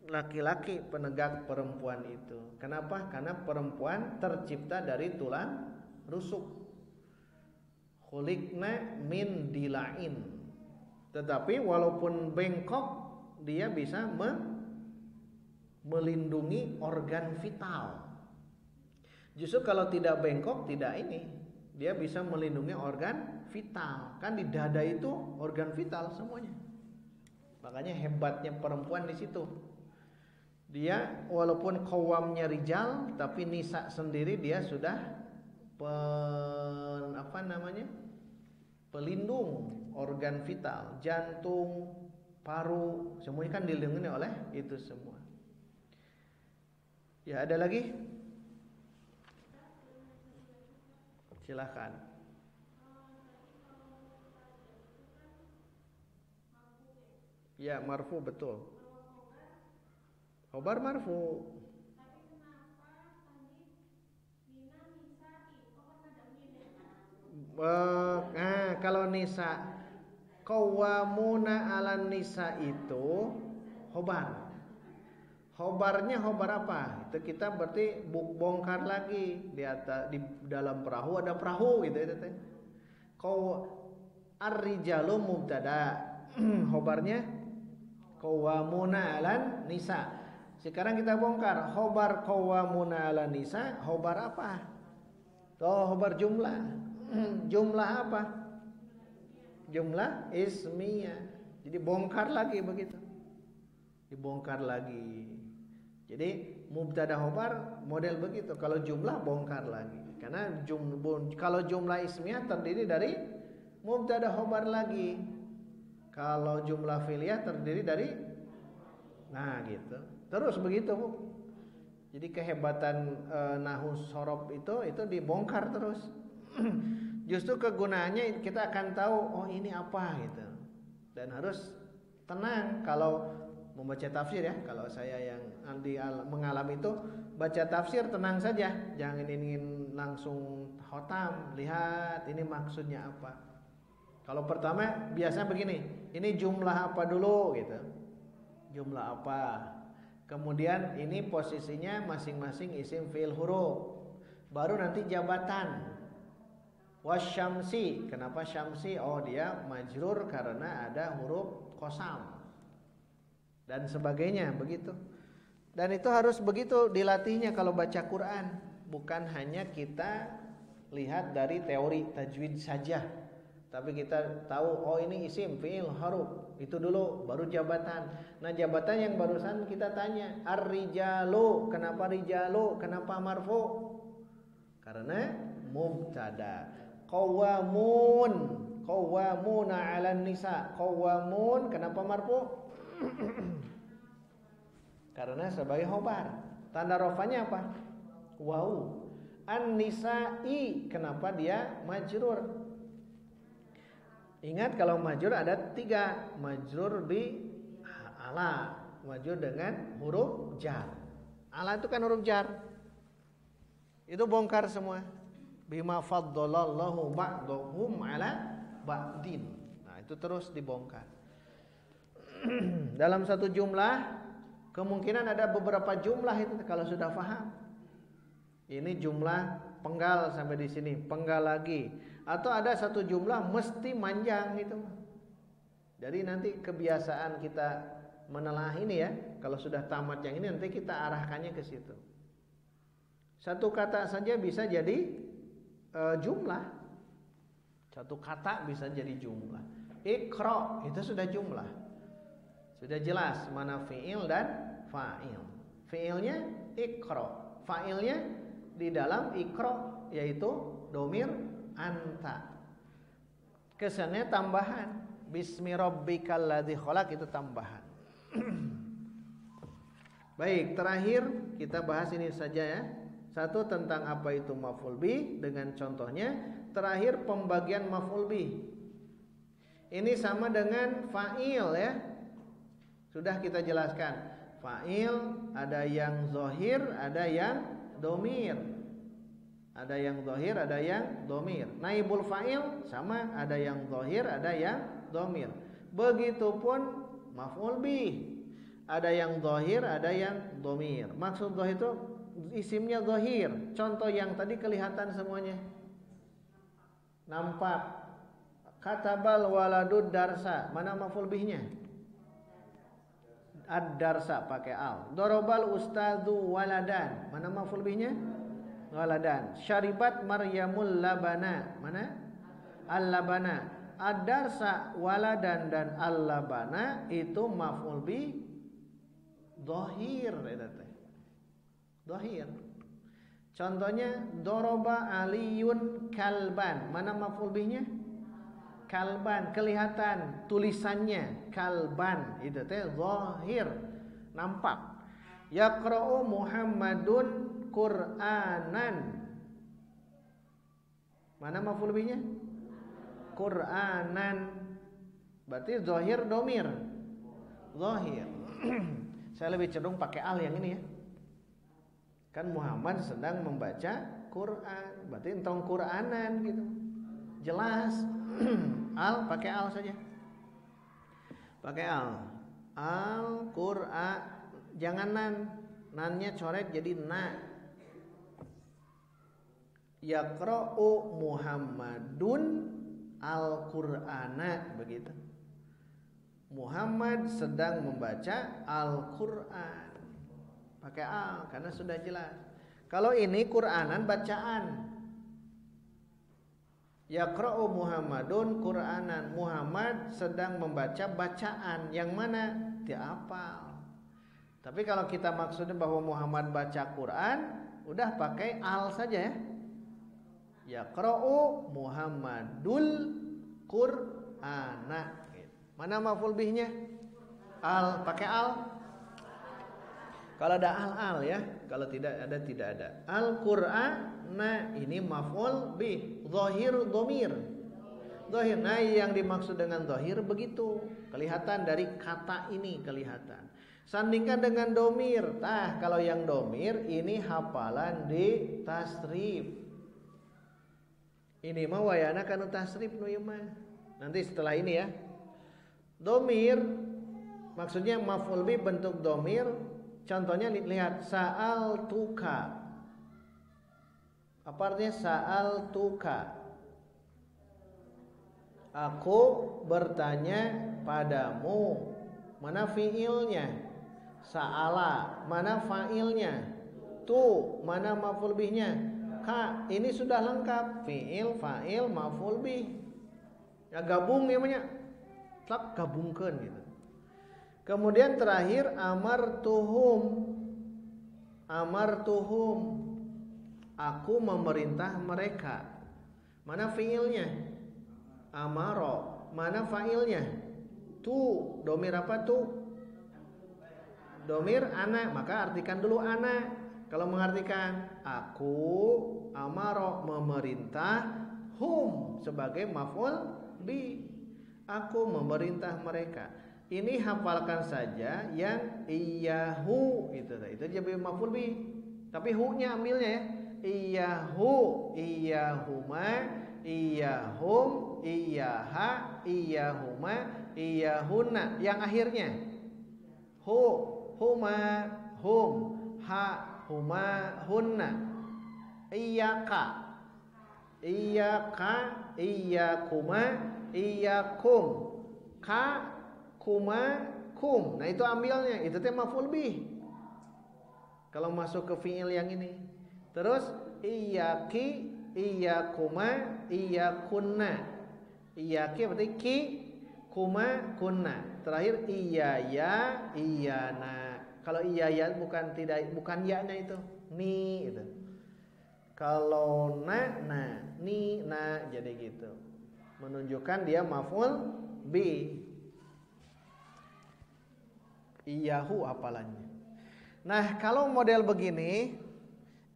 laki-laki, penegak perempuan itu. Kenapa? Karena perempuan tercipta dari tulang rusuk. Khuliqna min dila'in. Tetapi walaupun bengkok, dia bisa melindungi organ vital. Justru kalau tidak bengkok, tidak ini, dia bisa melindungi organ vital. Kan di dada itu organ vital semuanya. Makanya hebatnya perempuan di situ. Dia walaupun qawwamnya rijal, tapi nisa sendiri dia sudah pelindung organ vital, jantung, paru, semuanya kan dilindungi oleh itu semua. Ya, ada lagi? Silakan. Ya, marfu betul. Khobar marfu. Kalau nisa, qawwamuna 'alan nisa itu khobar. Khobarnya khobar apa? Itu kita berarti bongkar lagi di atas, di dalam perahu ada perahu gitu ya teh. Ar-rijalu mubtada. Khobarnya qawwamuna 'alan nisa. Sekarang kita bongkar khobar qawwamuna 'alan nisa, khobar apa? Khobar jumlah. Jumlah apa? Jumlah ismiyah. Jadi bongkar lagi begitu. Dibongkar lagi. Jadi mubtada khobar model begitu. Kalau jumlah bongkar lagi. Karena kalau jumlah ismiyah terdiri dari mubtada khobar lagi. Kalau jumlah fi'liyah terdiri dari, nah gitu. Terus begitu, Bu. Jadi kehebatan nahu sorob itu dibongkar terus. Justru kegunaannya kita akan tahu, oh ini apa gitu. Dan harus tenang kalau membaca tafsir ya. Kalau saya yang mengalami itu baca tafsir tenang saja, jangan ingin langsung khotam, lihat ini maksudnya apa. Kalau pertama biasa begini, ini jumlah apa dulu gitu. Jumlah apa? Kemudian ini posisinya masing-masing isim fi'il huruf. Baru nanti jabatan. Wasyamsi. Kenapa syamsi? Oh dia majrur karena ada huruf qasam. Dan sebagainya begitu. Dan itu harus begitu dilatihnya kalau baca Quran. Bukan hanya kita lihat dari teori tajwid saja. Tapi kita tahu oh ini isim fi'il huruf. Itu dulu baru jabatan. Nah, jabatan yang barusan kita tanya, ar-rijalu, kenapa rijalu? Kenapa marfu? Karena mubtada. Qawwamuna 'alan nisa. Qawwamun kenapa marfu? Karena sebagai khobar. Tanda rafanya apa? Waw. An-nisa'i kenapa dia majrur? Ingat kalau majrur ada 3, majrur bi ala, majrur dengan huruf jar. Ala itu kan huruf jar. Itu bongkar semua. Bima faddalallahu ba'dahum ala ba'din. Nah, itu terus dibongkar. Dalam satu jumlah kemungkinan ada beberapa jumlah itu kalau sudah paham. Ini jumlah penggal sampai di sini, penggal lagi. Atau ada satu jumlah mesti manjang gitu. Jadi nanti kebiasaan kita menelah ini ya. Kalau sudah tamat yang ini nanti kita arahkannya ke situ. Satu kata saja bisa jadi jumlah. Satu kata bisa jadi jumlah. Iqra itu sudah jumlah. Sudah jelas mana fi'il dan fa'il. Fi'ilnya iqra, fa'ilnya di dalam iqra yaitu domir anta. Kesannya tambahan. Bismi rabbikal ladzi khalaq itu tambahan. Baik, terakhir kita bahas ini saja ya. Satu tentang apa itu maf'ul bih dengan contohnya. Terakhir pembagian maf'ul bih. Ini sama dengan fa'il ya. Sudah kita jelaskan. Fa'il ada yang zahir, ada yang domir. Ada yang zahir, ada yang domir. Naibul fa'il sama, ada yang zahir, ada yang domir. Begitupun maf'ul bih. Ada yang zahir, ada yang domir. Maksud zahir itu isimnya zahir. Contoh yang tadi kelihatan semuanya. Nampak. Katabal waladud darsa. Mana maf'ul bihnya? Ad-darsa pakai al. Dorobal ustadzu waladan. Mana maf'ul bihnya? Waladan. Syaribat Maryamul labana. Mana? Al-labana. Ad-darsa waladan dan al-labana itu maf'ul bi dhahir eta teh. Dhahir. Contohnya doroba aliyun kalban. Mana maf'ul bihnya? Kalban, kelihatan tulisannya kalban itu teh zahir, nampak. Yaqra'u Muhammadun Qur'anan. Mana maf'ul bihnya? Qur'anan. Berarti zahir domir. Zahir. Saya lebih cenderung pakai al yang ini ya. Kan Muhammad sedang membaca Quran. Berarti entong Qur'anan gitu. Jelas. Al pakai al saja. Pakai al. Al Qur'an. Jangan nan. Nannya coret jadi na. Yaqra'u Muhammadun Al-Qur'ana, begitu. Muhammad sedang membaca Al-Qur'an. Pakai al karena sudah jelas. Kalau ini Qur'anan bacaan. Yaqra'u Muhammadun Qur'anan. Muhammad sedang membaca bacaan. Yang mana? Diapal. Tapi kalau kita maksudnya bahwa Muhammad baca Quran, udah pakai al saja ya. Yaqra'u Muhammadul Qur'ana. Mana maf'ul bihnya? Al, pakai al. Kalau ada al ya, kalau tidak ada. Al-Qur'ana ini maf'ul bih, zahir dhamir. Zahir. Nah, yang dimaksud dengan zahir begitu. Kelihatan dari kata ini kelihatan. Sandingkan dengan domir. Nah, kalau yang domir ini hafalan di tasrif. Ini mah wayana kanu tasrif nu ieu mah. Nanti setelah ini ya. Domir maksudnya maf'ul bih bentuk domir. Contohnya lihat sa'al tuka. Apa artinya sa'al tuka? Aku bertanya padamu. Mana fiilnya? Sa'ala. Mana fa'ilnya? Tu. Mana maf'ul bihnya? Ka. Ini sudah lengkap. Fiil, fa'il, maf'ul bih. Ya gabung namanya. Tak gabungkan gitu. Kemudian terakhir amartuhum. Aku memerintah mereka. Mana fiilnya? Amaro. Mana fa'ilnya? Tu. Domir apa tu? Domir ana. Maka artikan dulu ana. Kalau mengartikan aku amaro memerintah hum sebagai maf'ul bi. Aku memerintah mereka. Ini hafalkan saja yang iyahu itu jadi maf'ul bih. Tapi hu-nya ambilnya ya. Iyahu, iyahuma, iyahum, iyaha, iyahuma, iyahuna. Yang akhirnya hu, huma, hum, ha, huma, hunna. Iyaka, iyaka, iyakuma, iyakum. Ka, kuma, kum. Nah itu ambilnya. Itu teh maf'ul bih. Kalau masuk ke fiil yang ini. Terus iyaki, iyakuma, iyakunna. Iyaki berarti ki, kuma, kunna. Terakhir iyaya, iyana. Kalau iyaya bukan ya-nya itu. Ni itu. Kalau na, ni, na jadi gitu. Menunjukkan dia maf'ul bih. Iyahu apalannya. Nah, kalau model begini,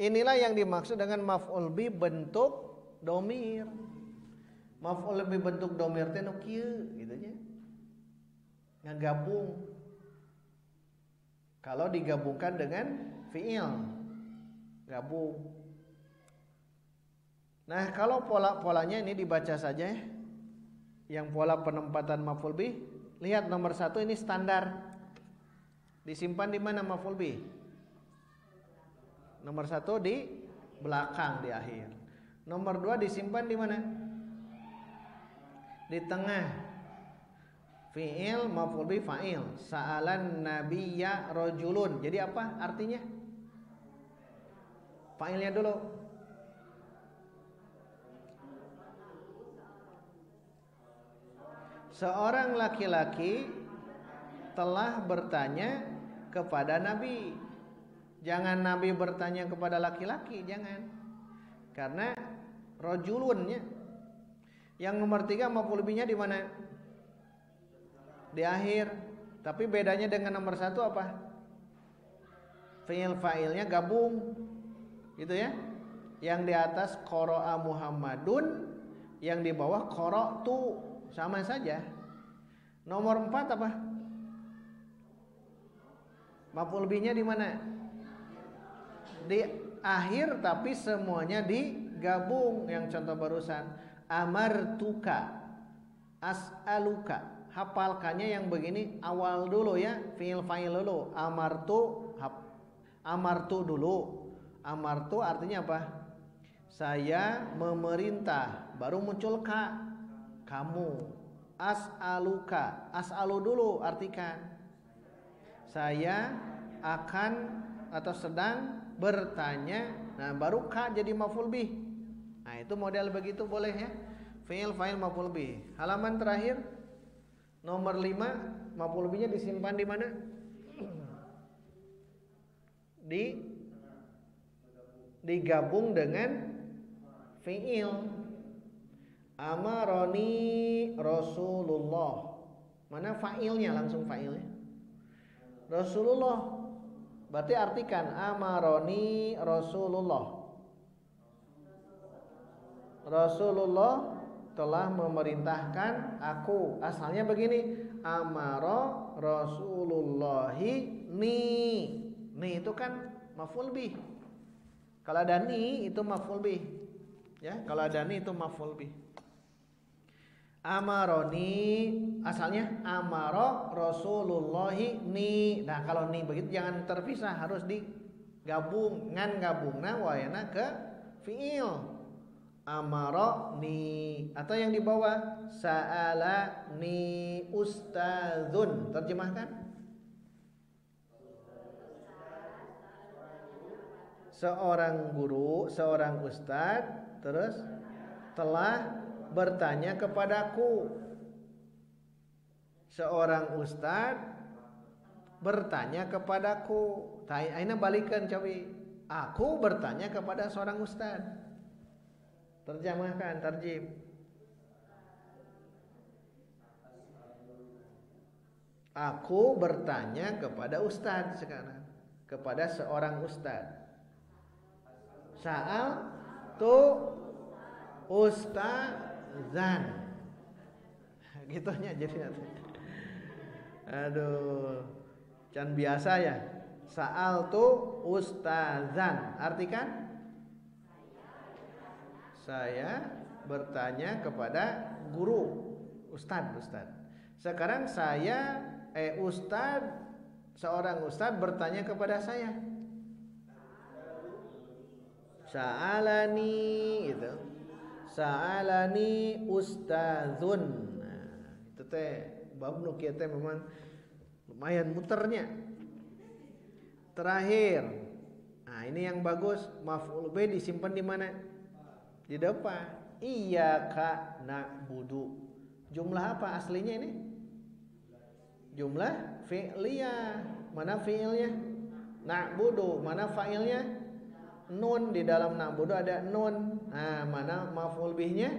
inilah yang dimaksud dengan maf'ul bi bentuk domir. Maf'ul bi bentuk domir teh nu kieu gitu nya. Ngagabung. Kalau digabungkan dengan fiil, gabung. Nah, kalau pola-polanya ini dibaca saja ya. Yang pola penempatan maf'ul bi, lihat nomor 1 ini standar. Disimpan di mana maf'ul bih? Nomor 1 di belakang di akhir. Nomor 2 disimpan di mana? Di tengah. Fi'il maf'ul bih fa'il. Sa'alan nabiyya rajulun. Jadi apa artinya? Fa'ilnya dulu. Seorang laki-laki telah bertanya kepada Nabi. Jangan Nabi bertanya kepada laki-laki, jangan. Karena rajulunnya. Yang nomor 3 maf'ul bihnya di mana? Di akhir. Tapi bedanya dengan nomor 1 apa? Fi'il fa'ilnya gabung. Gitu ya. Yang di atas qara'a Muhammadun, yang di bawah qara'tu, sama saja. Nomor 4 apa? Maf'ul bihnya di mana? Di akhir tapi semuanya digabung. Yang contoh barusan amartuka, as'aluka. Hafalkannya yang begini awal dulu ya, fi'il fa'il dulu. Amartu dulu. Amartu artinya apa? Saya memerintah. Baru muncul ka, kamu. As'aluka, as'alu dulu artikan. Saya akan atau sedang bertanya. Nah baru ka jadi maf'ul bih. Nah itu model begitu boleh ya. Fi'il fa'il maf'ul bih. Halaman terakhir nomor 5 maf'ul bihnya disimpan di mana? Digabung dengan fi'il. Amaroni Rasulullah. Mana fa'ilnya? Langsung fa'ilnya Rasulullah Berarti artikan amaroni Rasulullah. Rasulullah telah memerintahkan aku. Asalnya begini, amara Rasulullahi ni. Ni itu kan maf'ul bih. Kalau ada ni itu maf'ul bih. Ya, kalau ada ni itu maf'ul bih. Amaroni asalnya amara Rasulullahi ni. Nah, kalau ni begitu jangan terpisah, harus digabung. Ngan gabungna wayana ke fiil. Amaroni, atau yang di bawah sa'alani ustadzun. Terjemahkan. Seorang guru, seorang ustadz, terus telah bertanya kepadaku. Seorang ustadz bertanya kepadaku. Aina balikan cawi. Aku bertanya kepada seorang ustadz. Terjemahkan, terjem. Aku bertanya kepada ustadz sekarang. Kepada seorang ustadz. Sa'al tu ustadzan. Gitunya jadi nanti. Aduh, can biasa ya. Sa'al tu ustadzan. Artikan saya bertanya kepada guru, ustadz. Sekarang saya seorang ustadz bertanya kepada saya. Sa'alani itu. Sa'alani ustadzun. Nah, itu teh bab nu kieu teh memang lumayan muternya. Terakhir. Nah, ini yang bagus, maf'ul bih disimpan di mana? Di depan. Iyyaka na'budu. Jumlah apa aslinya ini? Jumlah fi'liyah. Mana fi'ilnya? Na'budu. Mana fa'ilnya? Nun. Di dalam na'budu ada nun. Nah, mana maf'ul bihnya?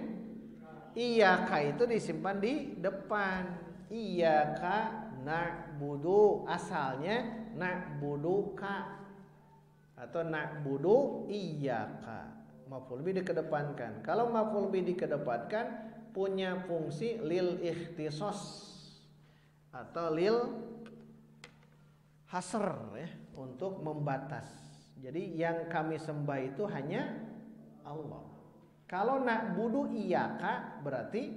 Iyyaka itu disimpan di depan. Iyyaka na'budu. Asalnya na'buduka atau na'budu iyyaka. Maf'ul bih dikedepankan. Kalau maf'ul bih dikedepankan punya fungsi lil ikhtisos atau lil hasr ya, untuk membatas. Jadi yang kami sembah itu hanya Allah. Kalau na'budu iyyaka berarti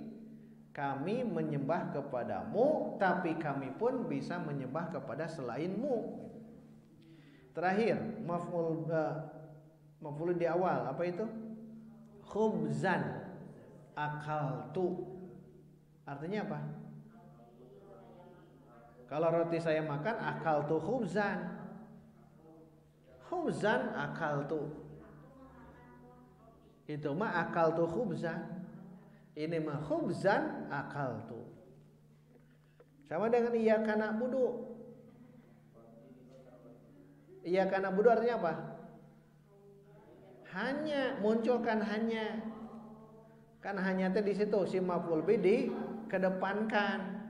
kami menyembah kepadamu, tapi kami pun bisa menyembah kepada selainmu. Terakhir, maf'ul di awal apa itu? Khubzan akaltu. Artinya apa? Kalau roti saya makan akaltu khubzan. Khubzan akaltu. Itu mah akaltu khubzan. Ini mah khubzan akaltu. Sama dengan iyyaka na'budu. Iyyaka na'budu artinya apa? Hanya, munculkan hanya. Kan hanya teh di situ si maf'ul bih dikedepankan.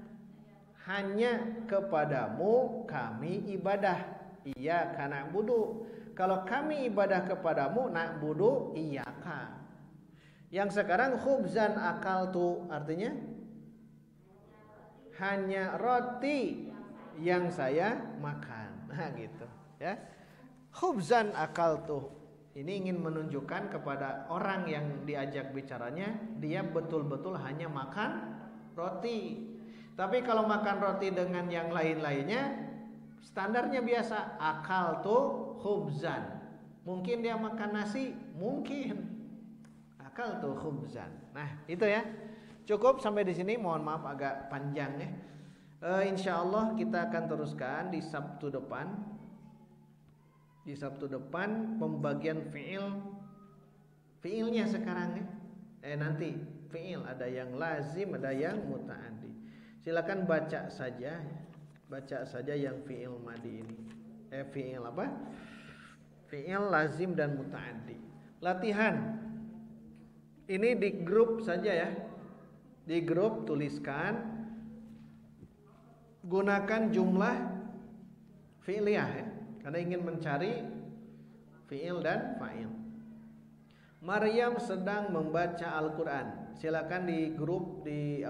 Hanya kepadamu kami ibadah. Iyyaka na'budu. Kalau kami ibadah kepadamu na'budu iyyaka. Yang sekarang khubzan akaltu artinya hanya roti yang saya makan. Nah gitu ya. Khubzan akaltu. Ini ingin menunjukkan kepada orang yang diajak bicaranya, dia betul-betul hanya makan roti. Tapi kalau makan roti dengan yang lain-lainnya, standarnya biasa, akal tuh khubzan. Mungkin dia makan nasi, mungkin akal tuh khubzan. Nah itu ya, cukup sampai di sini. Mohon maaf agak panjang ya. Insya Allah kita akan teruskan di Sabtu depan. Di Sabtu depan pembagian fiilnya sekarang ya. Nanti fiil ada yang lazim, ada yang muta'addi. Silakan baca saja ya. Baca saja yang fiil madi ini. Fiil apa? Fiil lazim dan muta'addi. Latihan. Ini di grup saja ya. Di grup tuliskan, gunakan jumlah fi'liyah ya. karena ingin mencari fi'il dan fa'il. Maryam sedang membaca Al-Quran. Silakan di grup di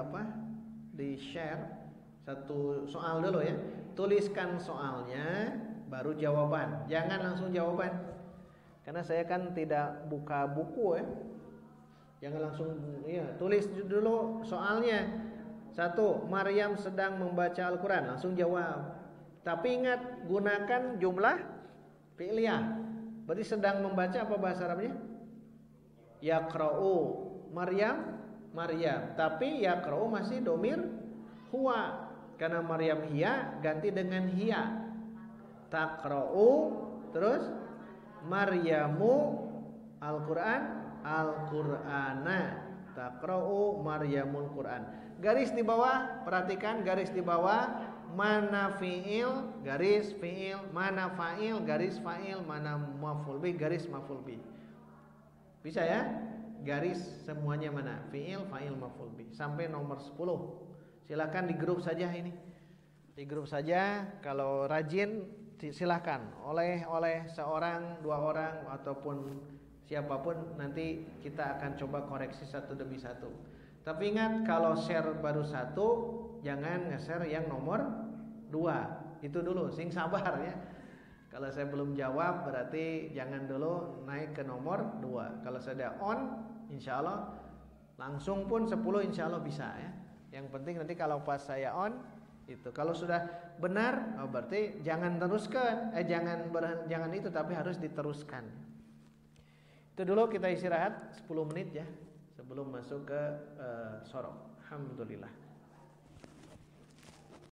share satu soal dulu ya. Tuliskan soalnya baru jawaban. Jangan langsung jawaban. Karena saya kan tidak buka buku ya. Jangan langsung tulis dulu soalnya. 1. Maryam sedang membaca Al-Quran. Langsung jawab. Tapi ingat, gunakan jumlah fi'liyah. Berarti sedang membaca apa bahasa Arabnya? Yaqra'u. Maryam. Tapi yaqra'u masih domir huwa. Karena Maryam hiya ganti dengan hiya. Taqra'u. Terus Maryamu Al-Qur'ana. Taqra'u Maryamul Qur'an. Garis di bawah, perhatikan garis di bawah. Mana fi'il, garis fi'il. Mana fa'il, garis fa'il. Mana maf'ul bih, garis maf'ul bih. Bisa ya? Garis semuanya mana? Fi'il, fa'il, maf'ul bih. Sampai nomor 10. Silakan di grup saja ini. Di grup saja, kalau rajin silakan oleh seorang, 2 orang ataupun siapapun, nanti kita akan coba koreksi satu demi satu. Tapi ingat, kalau share baru 1, jangan nge-share yang nomor 2. Itu dulu, sing sabar ya. Kalau saya belum jawab berarti jangan dulu naik ke nomor 2. Kalau sudah on, insya Allah langsung pun 10 insya Allah bisa ya. Yang penting nanti kalau pas saya on itu, kalau sudah benar berarti jangan teruskan, jangan itu, tapi harus diteruskan. Itu dulu, kita istirahat 10 menit ya sebelum masuk ke sorok. Alhamdulillah.